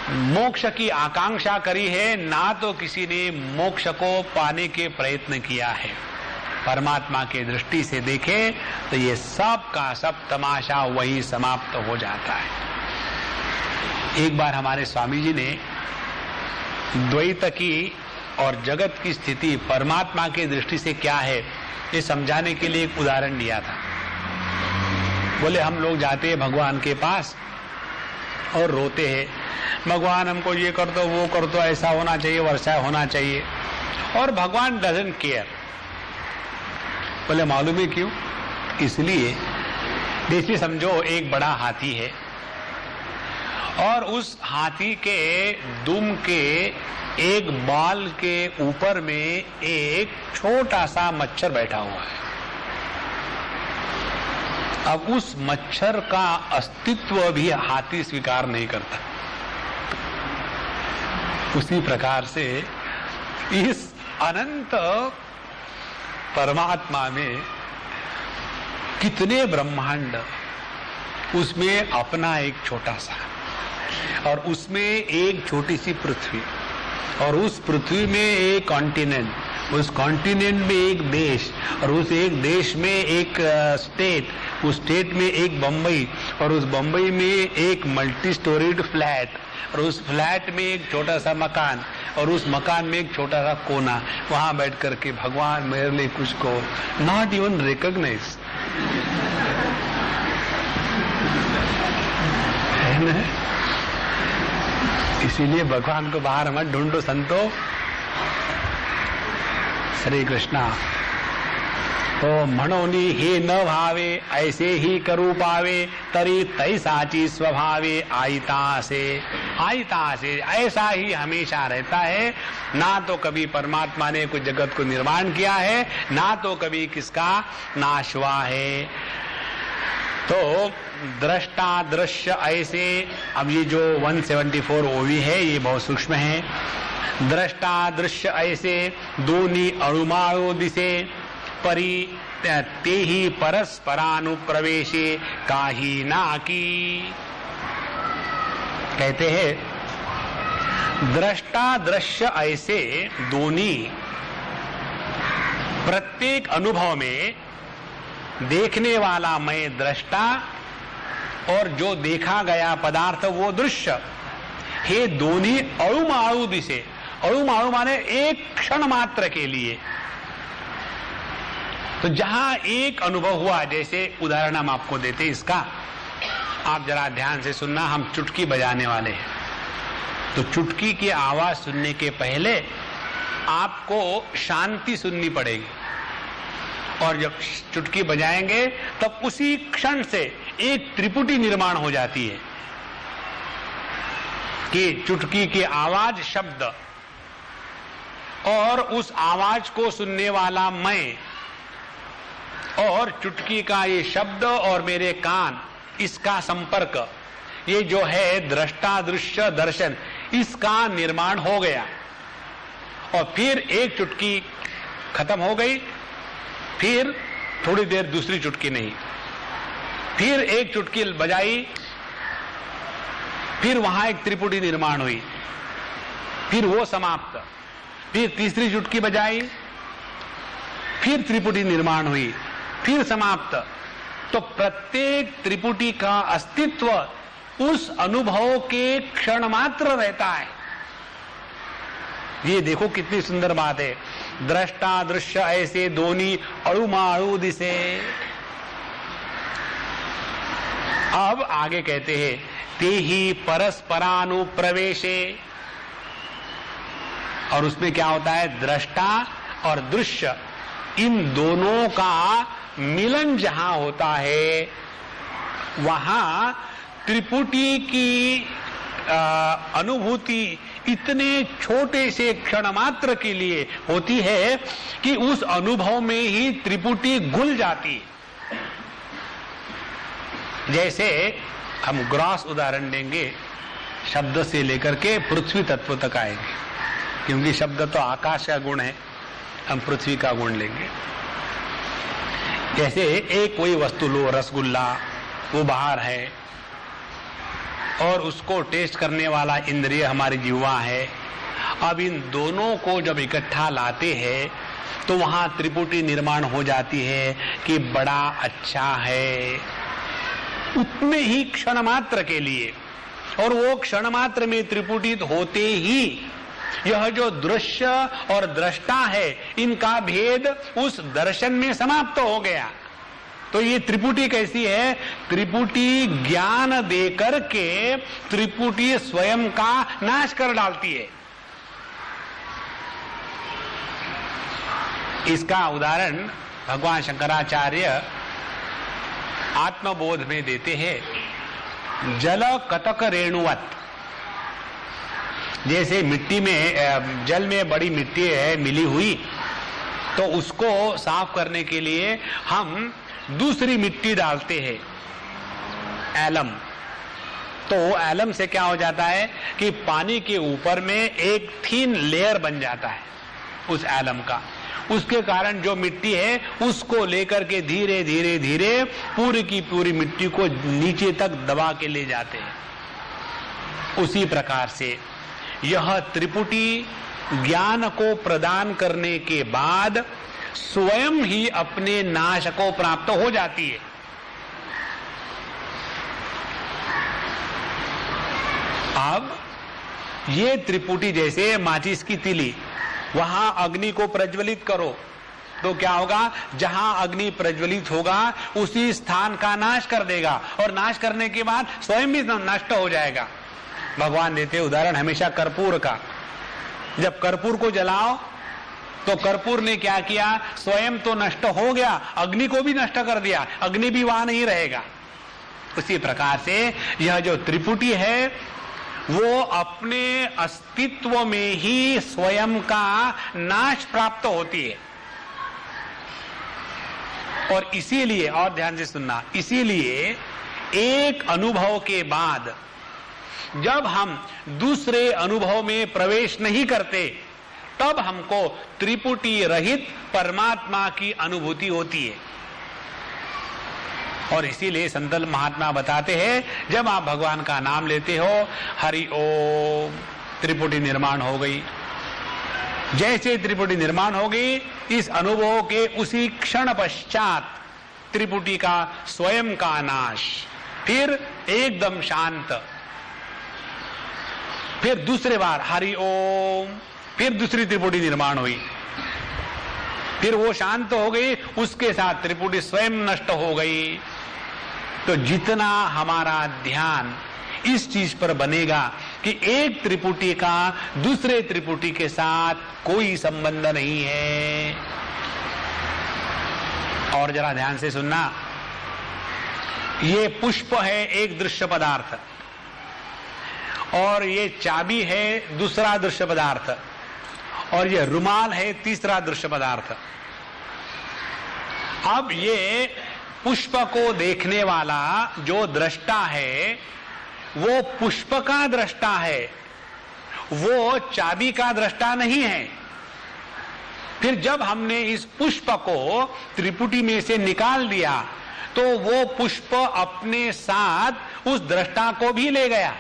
मोक्ष की आकांक्षा करी है, ना तो किसी ने मोक्ष को पाने के प्रयत्न किया है। परमात्मा के दृष्टि से देखे तो ये सब का सब तमाशा वही समाप्त हो जाता है। एक बार हमारे स्वामी जी ने द्वैत की और जगत की स्थिति परमात्मा की दृष्टि से क्या है ये समझाने के लिए एक उदाहरण दिया था। बोले हम लोग जाते हैं भगवान के पास और रोते हैं, भगवान हमको ये कर दो वो कर दो, ऐसा होना चाहिए, वर्षा होना चाहिए, और भगवान डजंट केयर। बोले मालूम है क्यों? इसलिए जैसे समझो एक बड़ा हाथी है और उस हाथी के दुम के एक बाल के ऊपर में एक छोटा सा मच्छर बैठा हुआ है। अब उस मच्छर का अस्तित्व भी हाथी स्वीकार नहीं करता। उसी प्रकार से इस अनंत परमात्मा में कितने ब्रह्मांड, उसमें अपना एक छोटा सा, और उसमें एक छोटी सी पृथ्वी, और उस पृथ्वी में एक कॉन्टिनेंट, उस कॉन्टिनेंट में एक देश, और उस एक देश में एक स्टेट, उस स्टेट में एक बम्बई, और उस बम्बई में एक मल्टी स्टोरीड फ्लैट, और उस फ्लैट में एक छोटा सा मकान, और उस मकान में एक छोटा सा कोना। वहां बैठ करके भगवान मेरे लिए कुछ को नॉट इवन रिकॉग्नाइज, है ना? इसीलिए भगवान को बाहर मत ढूंढो संतो। श्री कृष्णा तो म्हणोनी हे न भावे ऐसे ही करू पावे तरी तैसाची स्वभावे आयता से ऐसा ही हमेशा रहता है। ना तो कभी परमात्मा ने कुछ जगत को निर्माण किया है, ना तो कभी किसका नाश हुआ है। तो दृष्टा दृश्य ऐसे, अब ये जो 174 ओवी है ये बहुत सूक्ष्म है। दृष्टा दृश्य ऐसे दोनी अणुमाणु दिसे परी ते ही परस्परानुप्रवेशे काही ना की। कहते हैं दृष्टा दृश्य ऐसे दोनी, प्रत्येक अनुभव में देखने वाला मैं दृष्टा और जो देखा गया पदार्थ वो दृश्य, हे दोनों अणुमाणु दिसे। अणुमाणु माने एक क्षण मात्र के लिए। तो जहां एक अनुभव हुआ, जैसे उदाहरण हम आपको देते इसका, आप जरा ध्यान से सुनना। हम चुटकी बजाने वाले हैं, तो चुटकी की आवाज सुनने के पहले आपको शांति सुननी पड़ेगी, और जब चुटकी बजाएंगे तब उसी क्षण से एक त्रिपुटी निर्माण हो जाती है कि चुटकी की आवाज शब्द और उस आवाज को सुनने वाला मैं और चुटकी का ये शब्द और मेरे कान, इसका संपर्क, ये जो है दृष्टा दृश्य दर्शन, इसका निर्माण हो गया। और फिर एक चुटकी खत्म हो गई, फिर थोड़ी देर दूसरी चुटकी नहीं, फिर एक चुटकी बजाई, फिर वहां एक त्रिपुटी निर्माण हुई, फिर वो समाप्त, फिर तीसरी चुटकी बजाई, फिर त्रिपुटी निर्माण हुई, फिर समाप्त। तो प्रत्येक त्रिपुटी का अस्तित्व उस अनुभव के क्षण मात्र रहता है। ये देखो कितनी सुंदर बात है। दृष्टा दृश्य ऐसे दोनी अणुमाणु दिसे। अब आगे कहते हैं ते ही परस्परानुप्रवेशे, और उसमें क्या होता है, दृष्टा और दृश्य इन दोनों का मिलन जहां होता है वहां त्रिपुटी की अनुभूति इतने छोटे से क्षण मात्र के लिए होती है कि उस अनुभव में ही त्रिपुटी घुल जाती है। जैसे हम ग्रॉस उदाहरण देंगे, शब्द से लेकर के पृथ्वी तत्व तक आएंगे, क्योंकि शब्द तो आकाश का गुण है, हम पृथ्वी का गुण लेंगे। जैसे एक कोई वस्तु लो, रसगुल्ला, वो बाहर है और उसको टेस्ट करने वाला इंद्रिय हमारी जिह्वा है। अब इन दोनों को जब इकट्ठा लाते हैं तो वहां त्रिपुटी निर्माण हो जाती है कि बड़ा अच्छा है, उतने ही क्षण मात्र के लिए। और वो क्षण मात्र में त्रिपुटित होते ही यह जो दृश्य और दृष्टा है, इनका भेद उस दर्शन में समाप्त हो गया। तो ये त्रिपुटी कैसी है, त्रिपुटी ज्ञान देकर के त्रिपुटी स्वयं का नाश कर डालती है। इसका उदाहरण भगवान शंकराचार्य आत्मबोध में देते हैं, जल कतक रेणुवत। जैसे मिट्टी में, जल में बड़ी मिट्टी है मिली हुई, तो उसको साफ करने के लिए हम दूसरी मिट्टी डालते हैं, एलम। तो एलम से क्या हो जाता है कि पानी के ऊपर में एक थीन लेयर बन जाता है उस एलम का। उसके कारण जो मिट्टी है उसको लेकर के धीरे धीरे धीरे पूरी की पूरी मिट्टी को नीचे तक दबा के ले जाते हैं। उसी प्रकार से यह त्रिपुटी ज्ञान को प्रदान करने के बाद स्वयं ही अपने नाश को प्राप्त हो जाती है। अब ये त्रिपुटी जैसे माचिस की तिली, वहां अग्नि को प्रज्वलित करो तो क्या होगा, जहां अग्नि प्रज्वलित होगा उसी स्थान का नाश कर देगा, और नाश करने के बाद स्वयं भी नष्ट हो जाएगा। भगवान देते उदाहरण हमेशा कर्पूर का। जब कर्पूर को जलाओ तो कर्पूर ने क्या किया, स्वयं तो नष्ट हो गया, अग्नि को भी नष्ट कर दिया, अग्नि भी वहां नहीं रहेगा। उसी प्रकार से यह जो त्रिपुटी है वो अपने अस्तित्व में ही स्वयं का नाश प्राप्त होती है। और इसीलिए, और ध्यान से सुनना, इसीलिए एक अनुभव के बाद जब हम दूसरे अनुभव में प्रवेश नहीं करते तब हमको त्रिपुटी रहित परमात्मा की अनुभूति होती है। और इसीलिए संत महात्मा बताते हैं, जब आप भगवान का नाम लेते हो, हरि ओम, त्रिपुटी निर्माण हो गई। जैसे त्रिपुटी निर्माण हो गई, इस अनुभव के उसी क्षण पश्चात त्रिपुटी का स्वयं का नाश, फिर एकदम शांत, फिर दूसरे बार हरि ओम, फिर दूसरी त्रिपुटी निर्माण हुई, फिर वो शांत हो गई, उसके साथ त्रिपुटी स्वयं नष्ट हो गई। तो जितना हमारा ध्यान इस चीज पर बनेगा कि एक त्रिपुटी का दूसरे त्रिपुटी के साथ कोई संबंध नहीं है। और जरा ध्यान से सुनना, ये पुष्प है एक दृश्य पदार्थ, और ये चाबी है दूसरा दृश्य पदार्थ, और ये रुमाल है तीसरा दृश्य पदार्थ। अब ये पुष्प को देखने वाला जो दृष्टा है वो पुष्प का दृष्टा है, वो चाबी का दृष्टा नहीं है। फिर जब हमने इस पुष्प को त्रिपुटी में से निकाल दिया तो वो पुष्प अपने साथ उस दृष्टा को भी ले गया।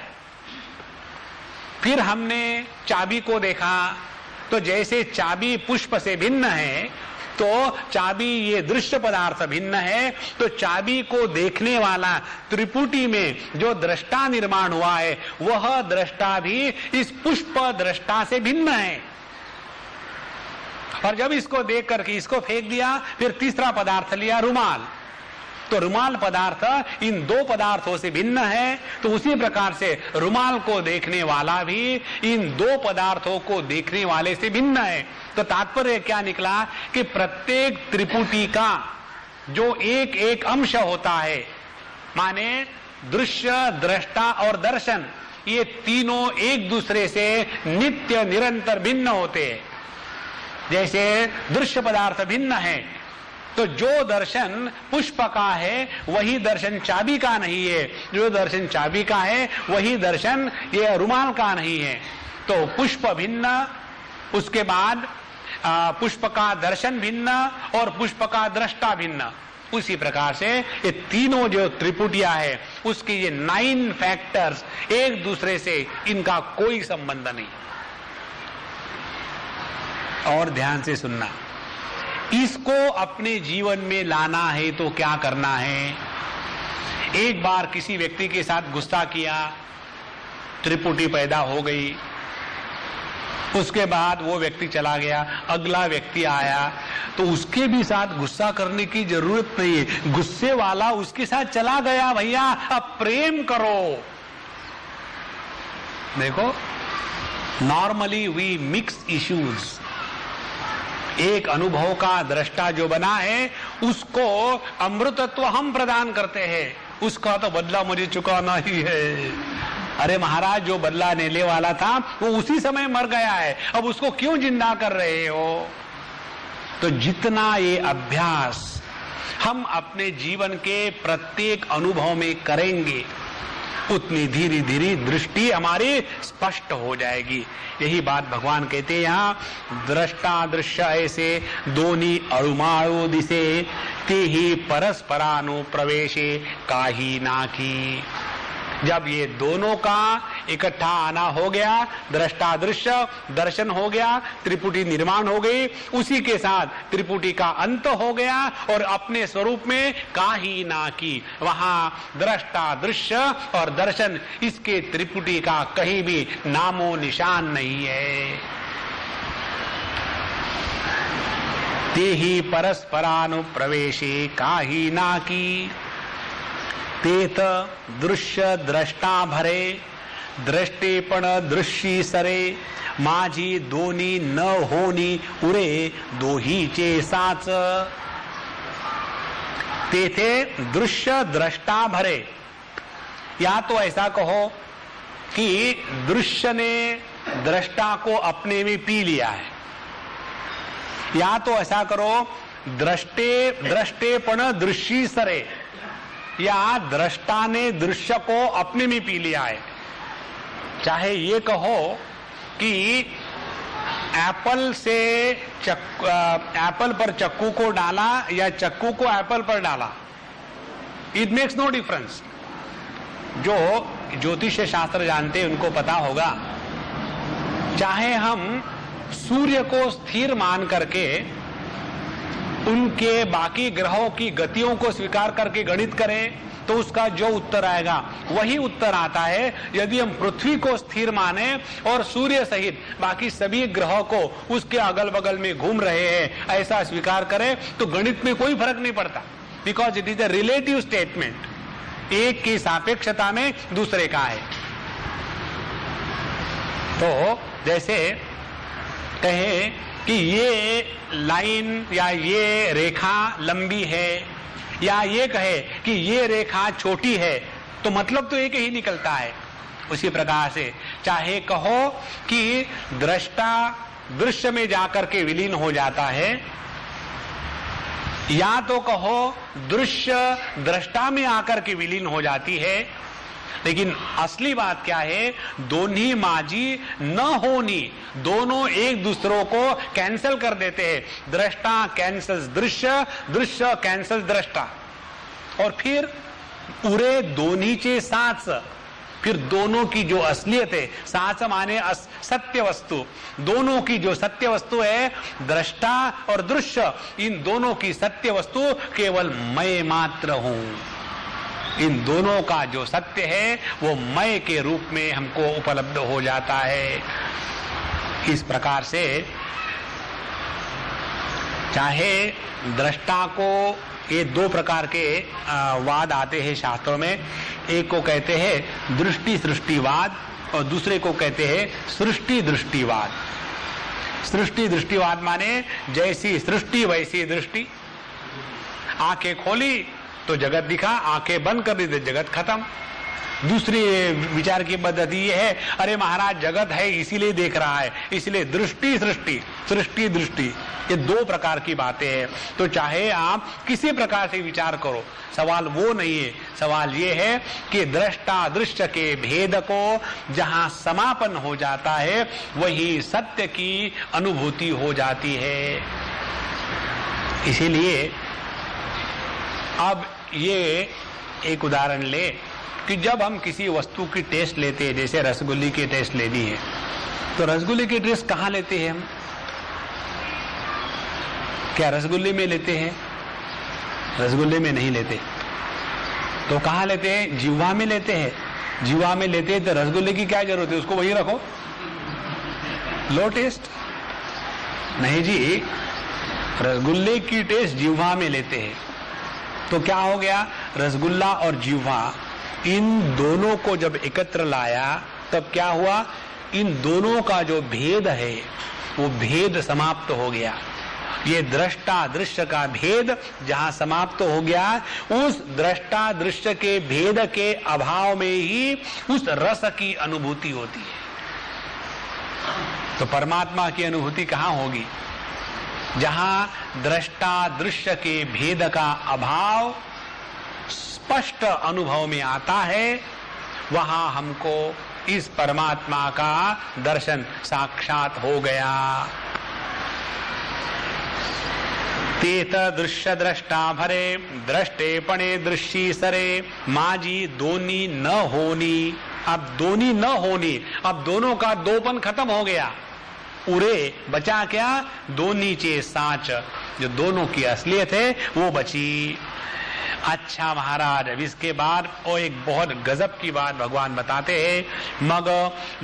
फिर हमने चाबी को देखा तो जैसे चाबी पुष्प से भिन्न है तो चाबी ये दृश्य पदार्थ भिन्न है, तो चाबी को देखने वाला त्रिपुटी में जो दृष्टा निर्माण हुआ है वह दृष्टा भी इस पुष्प दृष्टा से भिन्न है। और जब इसको देख करके इसको फेंक दिया, फिर तीसरा पदार्थ लिया रुमाल, तो रुमाल पदार्थ इन दो पदार्थों से भिन्न है, तो उसी प्रकार से रुमाल को देखने वाला भी इन दो पदार्थों को देखने वाले से भिन्न है। तो तात्पर्य क्या निकला कि प्रत्येक त्रिपुटी का जो एक एक अंश होता है, माने दृश्य, दृष्टा और दर्शन, ये तीनों एक दूसरे से नित्य निरंतर भिन्न होते हैं। जैसे दृश्य पदार्थ भिन्न है, तो जो दर्शन पुष्प का है वही दर्शन चाबी का नहीं है, जो दर्शन चाबी का है वही दर्शन ये रुमाल का नहीं है। तो पुष्प भिन्न, उसके बाद पुष्प का दर्शन भिन्न और पुष्प का दृष्टा भिन्न। उसी प्रकार से ये तीनों जो त्रिपुटियां है उसके ये 9 फैक्टर्स एक दूसरे से इनका कोई संबंध नहीं। और ध्यान से सुनना, इसको अपने जीवन में लाना है तो क्या करना है? एक बार किसी व्यक्ति के साथ गुस्सा किया, त्रिपुटी पैदा हो गई, उसके बाद वो व्यक्ति चला गया, अगला व्यक्ति आया, तो उसके भी साथ गुस्सा करने की जरूरत नहीं है। गुस्से वाला उसके साथ चला गया, भैया अब प्रेम करो। देखो, नॉर्मली वी मिक्स इश्यूज। एक अनुभव का दृष्टा जो बना है उसको अमृतत्व हम प्रदान करते हैं, उसका तो बदला मुझे चुकाना ही है। अरे महाराज, जो बदला लेने वाला था वो उसी समय मर गया है, अब उसको क्यों जिंदा कर रहे हो? तो जितना ये अभ्यास हम अपने जीवन के प्रत्येक अनुभव में करेंगे उतनी धीरे धीरे दृष्टि हमारी स्पष्ट हो जाएगी। यही बात भगवान कहते हैं यहाँ, दृष्टा दृश्य ऐसे दोनी अणुमाणु दिसे ते ही परस्परानु प्रवेशे काही नाकी। जब ये दोनों का इकट्ठा आना हो गया, दृष्टा दृश्य दर्शन हो गया, त्रिपुटी निर्माण हो गई, उसी के साथ त्रिपुटी का अंत हो गया और अपने स्वरूप में काही ना की, वहां दृष्टा दृश्य और दर्शन इसके त्रिपुटी का कहीं भी नामो निशान नहीं है। ते ही परस्परानु प्रवेशे काही ना की तेत दृश्य द्रष्टा भरे दृष्टेपण दृश्यी सरे माझी दोनी न होनी उरे दोहीचे साच। तेथे दृश्य द्रष्टा भरे, या तो ऐसा कहो कि दृश्य ने दृष्टा को अपने में पी लिया है, या तो ऐसा करो दृष्टेपण दृश्यी सरे, या दृष्टा ने दृश्य को अपने में पी लिया है। चाहे ये कहो कि एप्पल से एप्पल पर चक्कू को डाला या चक्कू को एप्पल पर डाला, इट मेक्स नो डिफरेंस। जो ज्योतिष शास्त्र जानते हैं उनको पता होगा, चाहे हम सूर्य को स्थिर मान करके उनके बाकी ग्रहों की गतियों को स्वीकार करके गणित करें तो उसका जो उत्तर आएगा वही उत्तर आता है। यदि हम पृथ्वी को स्थिर माने और सूर्य सहित बाकी सभी ग्रहों को उसके अगल बगल में घूम रहे हैं ऐसा स्वीकार करें तो गणित में कोई फर्क नहीं पड़ता, because it is a relative statement, एक की सापेक्षता में दूसरे का है। तो जैसे कहे कि ये लाइन या ये रेखा लंबी है, या ये कहे कि ये रेखा छोटी है, तो मतलब तो एक ही निकलता है। उसी प्रकार से चाहे कहो कि दृष्टा दृश्य में जाकर के विलीन हो जाता है, या तो कहो दृश्य दृष्टा में आकर के विलीन हो जाती है, लेकिन असली बात क्या है, दोनों माझी न होनी, दोनों एक दूसरों को कैंसिल कर देते हैं। दृष्टा कैंसल्स दृश्य, दृश्य कैंसल दृष्टा, और फिर पूरे दोनीचे साच, फिर दोनों की जो असलियत है, साच माने सत्य वस्तु, दोनों की जो सत्य वस्तु है दृष्टा और दृश्य, इन दोनों की सत्य वस्तु केवल मैं मात्र हूं। इन दोनों का जो सत्य है वो मैं के रूप में हमको उपलब्ध हो जाता है। इस प्रकार से चाहे दृष्टा को ये दो प्रकार के वाद आते हैं शास्त्रों में। एक को कहते हैं दृष्टि सृष्टिवाद और दूसरे को कहते हैं सृष्टि दृष्टिवाद। सृष्टि दृष्टिवाद माने जैसी सृष्टि वैसी दृष्टि। आंखें खोली तो जगत दिखा, आंखें बंद कर दी तो जगत खत्म। दूसरी विचार की पद्धति ये है, अरे महाराज जगत है इसीलिए देख रहा है, इसलिए दृष्टि सृष्टि, सृष्टि दृष्टि, ये दो प्रकार की बातें हैं। तो चाहे आप किसी प्रकार से विचार करो, सवाल वो नहीं है। सवाल ये है कि दृष्टा दृश्य के भेद को जहां समापन हो जाता है वही सत्य की अनुभूति हो जाती है। इसीलिए अब ये एक उदाहरण ले कि जब हम किसी वस्तु की टेस्ट लेते हैं, जैसे रसगुल्ले की टेस्ट लेनी है, तो रसगुल्ले की टेस्ट कहाँ लेते हैं हम? क्या रसगुल्ले में लेते हैं? रसगुल्ले में नहीं लेते। तो कहाँ लेते हैं? जिह्वा में लेते हैं। जिह्वा में लेते हैं तो रसगुल्ले की क्या जरूरत है, उसको वहीं रखो, लो टेस्ट। नहीं जी, रसगुल्ले की टेस्ट जिह्वा में लेते हैं। तो क्या हो गया, रसगुल्ला और जिह्वा इन दोनों को जब एकत्र लाया तब क्या हुआ, इन दोनों का जो भेद है वो भेद समाप्त हो गया। ये दृष्टा दृश्य का भेद जहां समाप्त हो गया, उस दृष्टा दृश्य के भेद के अभाव में ही उस रस की अनुभूति होती है। तो परमात्मा की अनुभूति कहां होगी? जहां दृष्टा दृश्य के भेद का अभाव स्पष्ट अनुभव में आता है, वहां हमको इस परमात्मा का दर्शन साक्षात हो गया। तेत दृश्य दृष्टा भरे दृष्टे पणे दृश्य सरे माजी दोनी न होनी। अब दोनी न होनी, अब दोनों का दोपन खत्म हो गया। उरे बचा क्या? दोनी चे साच, जो दोनों की असलियत है वो बची। अच्छा महाराज, अब इसके बाद और एक बहुत गजब की बात भगवान बताते हैं। मग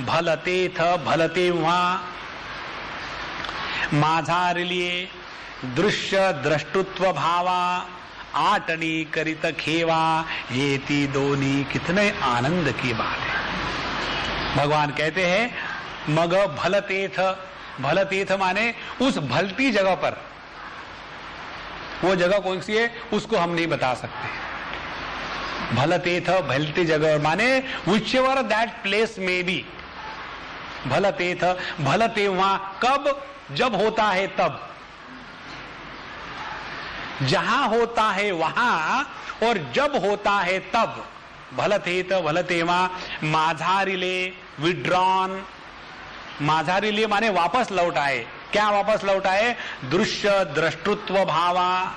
भलते थ भलते वहां माझारिलिये दृश्य द्रष्टुत्व भावा आटनी करित खेवा ये ती दोनी। कितने आनंद की बात है। भगवान कहते हैं मग भलतेथ, भलतेथ माने उस भलती जगह पर। वो जगह कौन सी है उसको हम नहीं बता सकते। भलतेथ, भलती जगह माने विच एवर दैट प्लेस में बी। भलतेथ, भलते वहां कब? जब होता है तब। जहां होता है वहां और जब होता है तब। भलतेथ भलते वहां माझारिले विड्रॉन। माझारिले माने वापस लौट आए। क्या वापस लौट आए? दृश्य द्रष्टुत्व भावा।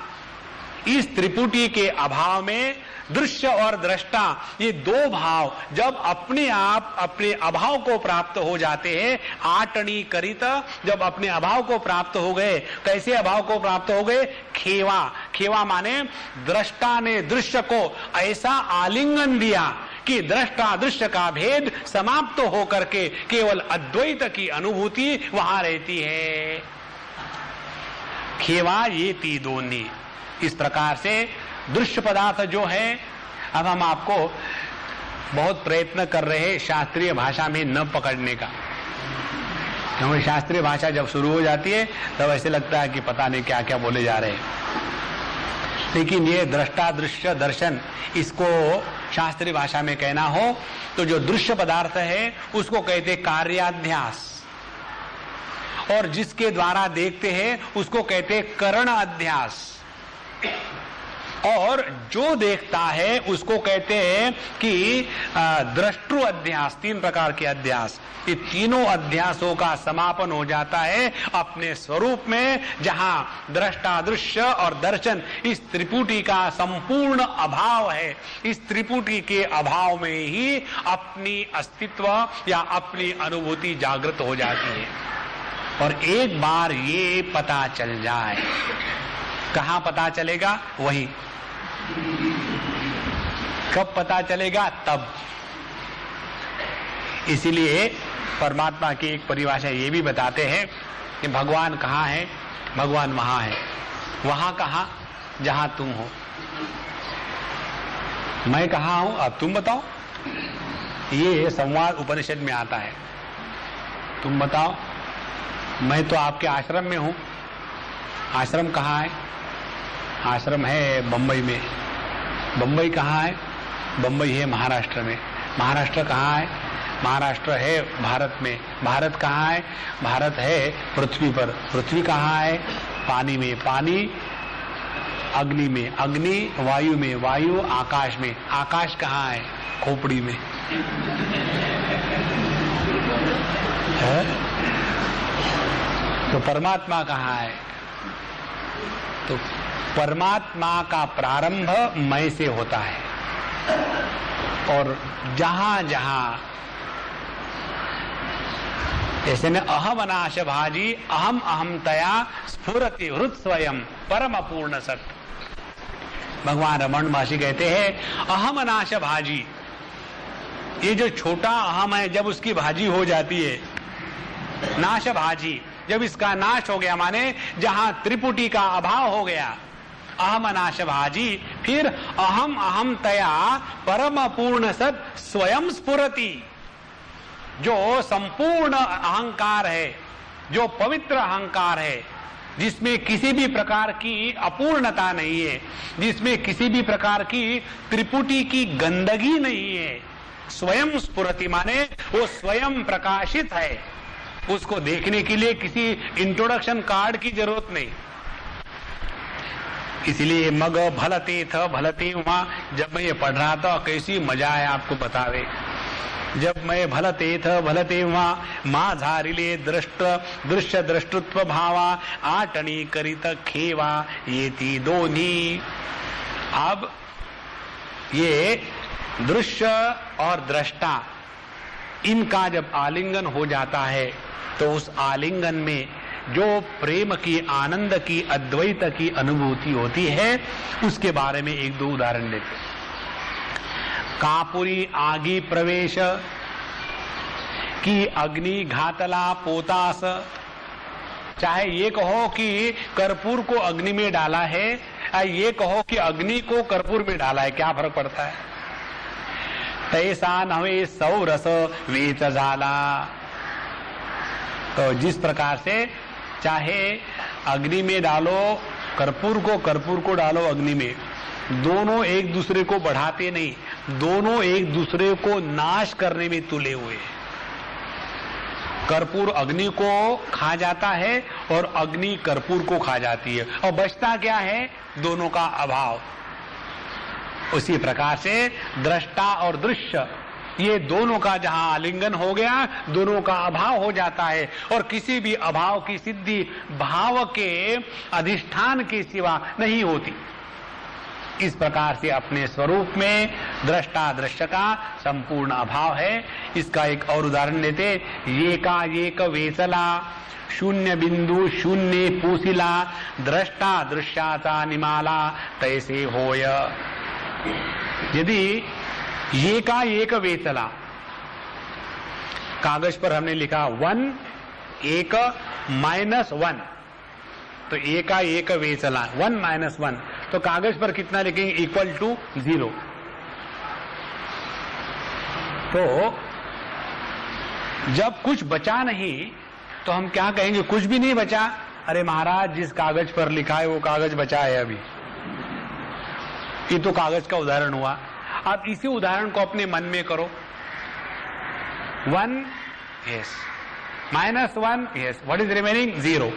इस त्रिपुटी के अभाव में दृश्य और दृष्टा ये दो भाव जब अपने आप अपने अभाव को प्राप्त हो जाते हैं, आटनी करित, जब अपने अभाव को प्राप्त हो गए। कैसे अभाव को प्राप्त हो गए? खेवा। खेवा माने दृष्टा ने दृश्य को ऐसा आलिंगन दिया कि दृष्टा दृश्य का भेद समाप्त होकर के केवल अद्वैत की अनुभूति वहां रहती है। खेवा ये ती दोनी। इस प्रकार से दृश्य पदार्थ जो है, अब हम आपको बहुत प्रयत्न कर रहे हैं शास्त्रीय भाषा में न पकड़ने का, क्योंकि शास्त्रीय भाषा जब शुरू हो जाती है तब ऐसे लगता है कि पता नहीं क्या क्या बोले जा रहे हैं। लेकिन ये दृष्टा दृश्य दर्शन, इसको शास्त्रीय भाषा में कहना हो तो जो दृश्य पदार्थ है उसको कहते कार्याध्यास, और जिसके द्वारा देखते हैं उसको कहते करण अध्यास, और जो देखता है उसको कहते हैं कि दृष्टु अध्यास। तीन प्रकार के अध्यास। ये तीनों अध्यासों का समापन हो जाता है अपने स्वरूप में, जहां दृष्टा दृश्य और दर्शन इस त्रिपुटी का संपूर्ण अभाव है। इस त्रिपुटी के अभाव में ही अपनी अस्तित्व या अपनी अनुभूति जागृत हो जाती है। और एक बार ये पता चल जाए, कहां पता चलेगा? वही। कब पता चलेगा? तब। इसीलिए परमात्मा की एक परिभाषा ये भी बताते हैं कि भगवान कहाँ है? भगवान वहां है। वहां कहाँ? जहां तुम हो। मैं कहाँ हूं, अब तुम बताओ। ये संवाद उपनिषद में आता है। तुम बताओ, मैं तो आपके आश्रम में हूं। आश्रम कहाँ है? आश्रम है बंबई में। बंबई कहाँ है? बंबई है महाराष्ट्र में। महाराष्ट्र कहाँ है? महाराष्ट्र है भारत में। भारत कहाँ है? भारत है पृथ्वी पर। पृथ्वी कहाँ है? पानी में। पानी अग्नि में। अग्नि वायु में। वायु आकाश में। आकाश कहाँ है? खोपड़ी में। है? तो परमात्मा कहाँ है? तो परमात्मा का प्रारंभ मैं से होता है, और जहां जहां ऐसे ने अहम अनाश भाजी अहम अहम तया स्फुरति हृत स्वयं परम अपूर्ण सत। भगवान रमण महर्षि कहते हैं अहम अनाश भाजी, ये जो छोटा अहम है जब उसकी भाजी हो जाती है, नाश भाजी, जब इसका नाश हो गया माने जहां त्रिपुटी का अभाव हो गया, अहम अनाश भाजी, फिर अहम अहम तया परम पूर्ण सत स्वयं स्फुरति। जो संपूर्ण अहंकार है, जो पवित्र अहंकार है, जिसमें किसी भी प्रकार की अपूर्णता नहीं है, जिसमें किसी भी प्रकार की त्रिपुटी की गंदगी नहीं है, स्वयं स्फुरति माने वो स्वयं प्रकाशित है। उसको देखने के लिए किसी इंट्रोडक्शन कार्ड की जरूरत नहीं। इसलिए मग भलते थ भलते वहां, जब मैं ये पढ़ रहा था कैसी मजा है आपको बतावे। जब मैं भलते थ भलते वहां माँ झारिले दृश्य दृष्टुत्व भावा आटणी करित खेवा ये थी दोनी। अब ये दृश्य और दृष्टा, इनका जब आलिंगन हो जाता है तो उस आलिंगन में जो प्रेम की, आनंद की, अद्वैत की अनुभूति होती है, उसके बारे में एक दो उदाहरण लेते हैं। कापुरी आगी प्रवेश की अग्नि घातला पोतास। चाहे ये कहो कि कर्पूर को अग्नि में डाला है, ये कहो कि अग्नि को कर्पूर में डाला है, क्या फर्क पड़ता है? तैसा नवे सौरस वेच झाला। तो जिस प्रकार से चाहे अग्नि में डालो कर्पूर को डालो अग्नि में, दोनों एक दूसरे को बढ़ाते नहीं, दोनों एक दूसरे को नाश करने में तुले हुए। कर्पूर अग्नि को खा जाता है और अग्नि कर्पूर को खा जाती है, और बचता क्या है? दोनों का अभाव। उसी प्रकार से दृष्टा और दृश्य, ये दोनों का जहां आलिंगन हो गया, दोनों का अभाव हो जाता है, और किसी भी अभाव की सिद्धि भाव के अधिष्ठान के सिवा नहीं होती। इस प्रकार से अपने स्वरूप में दृष्टा दृश्य का संपूर्ण अभाव है। इसका एक और उदाहरण लेते, ये का एक वेसला शून्य बिंदु शून्य पूसिला दृष्टा दृश्याचा निमाला तैसे होय। यदि ये का एक वेचला, कागज पर हमने लिखा 1 एक -1, तो ए का एक वेचला 1 - 1, तो कागज पर कितना लिखेंगे? Equal to 0। तो जब कुछ बचा नहीं तो हम क्या कहेंगे? कुछ भी नहीं बचा। अरे महाराज, जिस कागज पर लिखा है वो कागज बचा है अभी। ये तो कागज का उदाहरण हुआ। आप इसी उदाहरण को अपने मन में करो। 1 yes, -1 yes, what is remaining? 0.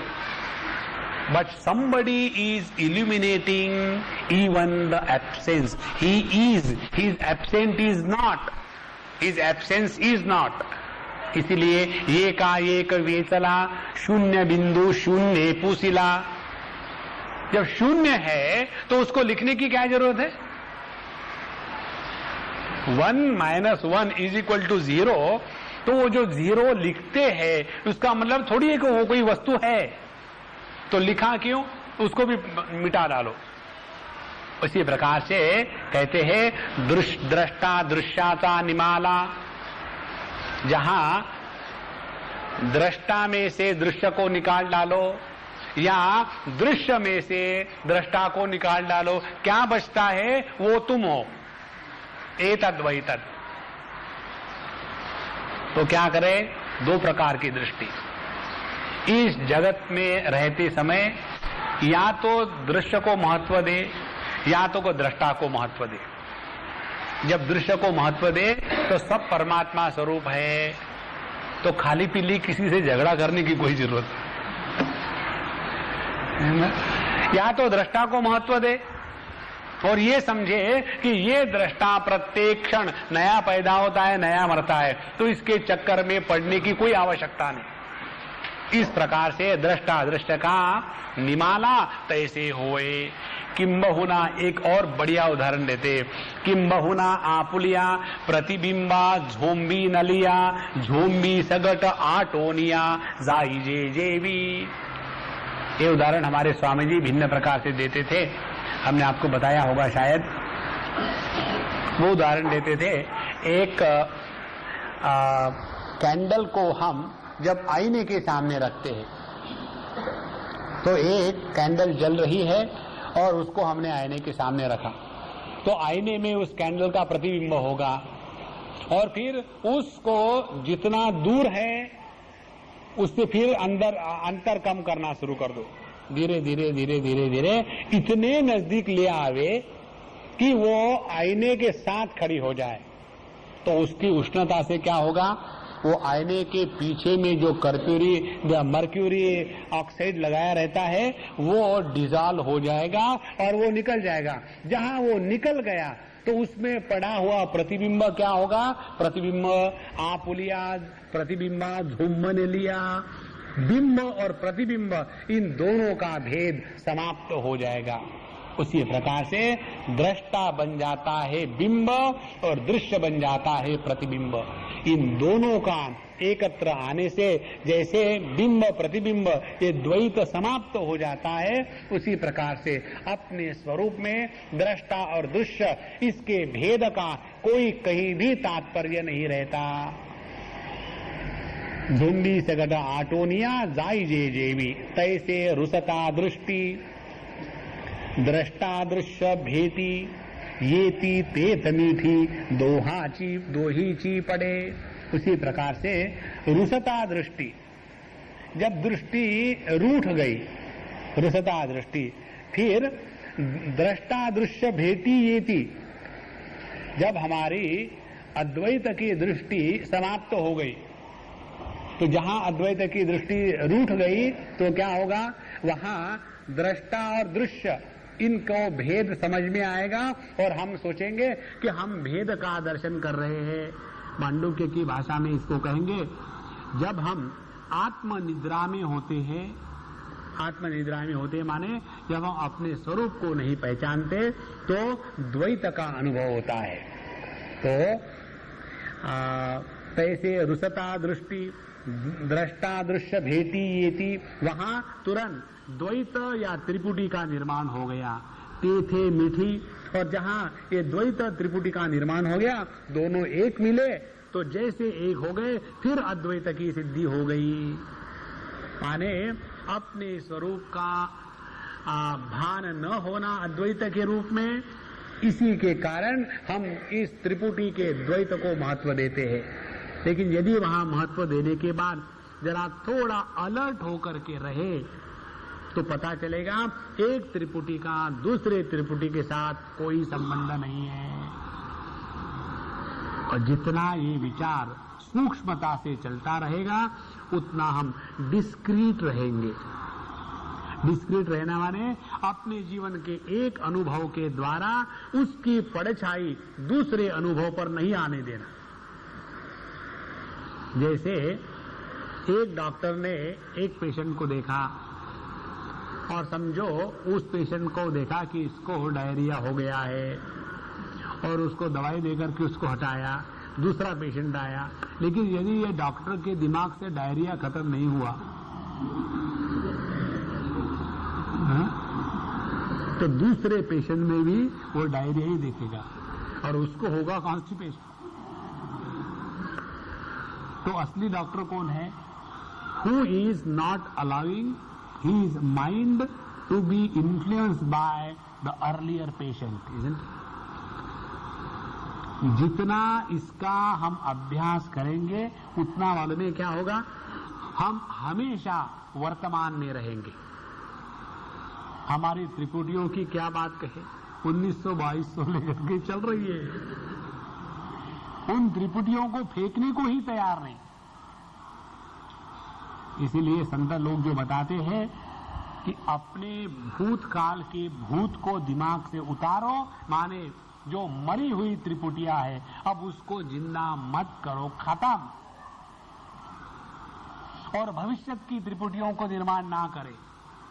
But somebody is illuminating even the absence. He is, his absent is not, his absence is not. इसलिए ये का एक वेचला शून्य बिंदु शून्य पूसिला। जब शून्य है तो उसको लिखने की क्या जरूरत है? 1 - 1 = 0। तो वो जो 0 लिखते हैं उसका मतलब थोड़ी है कि वो कोई वस्तु है, तो लिखा क्यों? उसको भी मिटा डालो। उसी प्रकार से कहते हैं दृष्टा दृश्याचा निमाला। जहां दृष्टा में से दृश्य को निकाल डालो, या दृश्य में से दृष्टा को निकाल डालो, क्या बचता है? वो तुम हो, एतद् वही तद्। तो क्या करे? दो प्रकार की दृष्टि। इस जगत में रहते समय या तो दृश्य को महत्व दे या तो को दृष्टा को महत्व दे। जब दृश्य को महत्व दे तो सब परमात्मा स्वरूप है, तो खाली पीली किसी से झगड़ा करने की कोई जरूरत नहीं। या तो दृष्टा को महत्व दे और ये समझे कि ये दृष्टा प्रत्येक क्षण नया पैदा होता है, नया मरता है, तो इसके चक्कर में पड़ने की कोई आवश्यकता नहीं। इस प्रकार से दृष्टा दृश्य का निमाला तैसे होए। किंबहुना एक और बढ़िया उदाहरण देते, किंबहुना आपुलिया प्रतिबिंबा झोंबी नलिया झोंबी सगट आटोनिया जाई जे जेवी। ये उदाहरण हमारे स्वामी जी भिन्न प्रकार से देते थे, हमने आपको बताया होगा शायद। वो उदाहरण देते थे, एक कैंडल को हम जब आईने के सामने रखते हैं तो एक कैंडल जल रही है और उसको हमने आईने के सामने रखा, तो आईने में उस कैंडल का प्रतिबिंब होगा और फिर उसको जितना दूर है उससे फिर अंतर कम करना शुरू कर दो, धीरे धीरे धीरे धीरे धीरे इतने नजदीक ले आवे कि वो आईने के साथ खड़ी हो जाए। तो उसकी उष्णता से क्या होगा? वो आईने के पीछे में जो मर्क्यूरी ऑक्साइड लगाया रहता है वो डिजॉल्व हो जाएगा और वो निकल जाएगा। जहां वो निकल गया तो उसमें पड़ा हुआ प्रतिबिंब क्या होगा? प्रतिबिंब आपुलिया प्रतिबिंबा धूमन लिया। बिंब और प्रतिबिंब इन दोनों का भेद समाप्त हो जाएगा। उसी प्रकार से दृष्टा बन जाता है बिंब और दृश्य बन जाता है प्रतिबिंब। इन दोनों का एकत्र आने से जैसे बिंब प्रतिबिंब ये द्वैत समाप्त हो जाता है, उसी प्रकार से अपने स्वरूप में दृष्टा और दृश्य इसके भेद का कोई कहीं भी तात्पर्य नहीं रहता। झुंडी सगट आटोनिया जाई जे जेवी तैसे रुसता दृष्टि दृष्टा दृश्य भेटी येती तेत मीठी दोही ची पड़े। उसी प्रकार से रुसता दृष्टि, जब दृष्टि रूठ गई, रुसता दृष्टि, फिर दृष्टा दृश्य भेटी येती, जब हमारी अद्वैत की दृष्टि समाप्त हो गई, तो जहां अद्वैत की दृष्टि रूठ गई तो क्या होगा? वहां दृष्टा और दृश्य इनको भेद समझ में आएगा और हम सोचेंगे कि हम भेद का दर्शन कर रहे हैं। मांडुक्य की भाषा में इसको कहेंगे, जब हम आत्मनिद्रा में होते हैं, आत्मनिद्रा में होते हैं माने जब हम अपने स्वरूप को नहीं पहचानते तो द्वैत का अनुभव होता है। तो तैसे रुसता दृष्टि दृष्टा दृश्य भेटी येती, वहां तुरंत द्वैत या त्रिपुटी का निर्माण हो गया। ते थे मीठी, और जहां ये द्वैत त्रिपुटी का निर्माण हो गया, दोनों एक मिले तो जैसे एक हो गए फिर अद्वैत की सिद्धि हो गई। माने अपने स्वरूप का भान न होना अद्वैत के रूप में, इसी के कारण हम इस त्रिपुटी के द्वैत को महत्व देते हैं। लेकिन यदि वहां महत्व देने के बाद जरा थोड़ा अलर्ट होकर के रहे तो पता चलेगा एक त्रिपुटी का दूसरे त्रिपुटी के साथ कोई संबंध नहीं है। और जितना ये विचार सूक्ष्मता से चलता रहेगा उतना हम डिस्क्रीट रहेंगे। डिस्क्रीट रहना माने अपने जीवन के एक अनुभव के द्वारा उसकी पड़छाई दूसरे अनुभव पर नहीं आने देना। जैसे एक डॉक्टर ने एक पेशेंट को देखा और समझो उस पेशेंट को देखा कि इसको डायरिया हो गया है और उसको दवाई देकर के उसको हटाया, दूसरा पेशेंट आया, लेकिन यदि ये डॉक्टर के दिमाग से डायरिया खत्म नहीं हुआ तो दूसरे पेशेंट में भी वो डायरिया ही देखेगा और उसको होगा कॉन्स्टिपेशन। तो असली डॉक्टर कौन है? Who is not allowing his mind to be influenced by the earlier patient, isn't it? जितना इसका हम अभ्यास करेंगे उतना वाले में क्या होगा, हम हमेशा वर्तमान में रहेंगे। हमारी त्रिपुटियों की क्या बात कहे, 1900-2200 लेकर के चल रही है, उन त्रिपुटियों को फेंकने को ही तैयार नहीं। इसीलिए संत लोग जो बताते हैं कि अपने भूतकाल के भूत को दिमाग से उतारो, माने जो मरी हुई त्रिपुटिया है अब उसको जिंदा मत करो, खत्म, और भविष्य की त्रिपुटियों को निर्माण ना करे।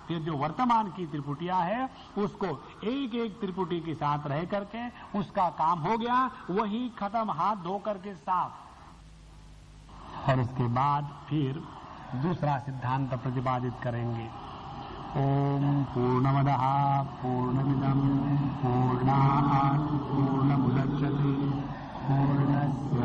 फिर जो वर्तमान की त्रिपुटिया है उसको एक एक त्रिपुटी के साथ रह करके उसका काम हो गया, वही खत्म, हाथ धो करके साफ। और उसके बाद फिर दूसरा सिद्धांत प्रतिपादित करेंगे। ओम पूर्णमदः पूर्णमिदं पूर्णात् पूर्णमुदच्यते पूर्णस्य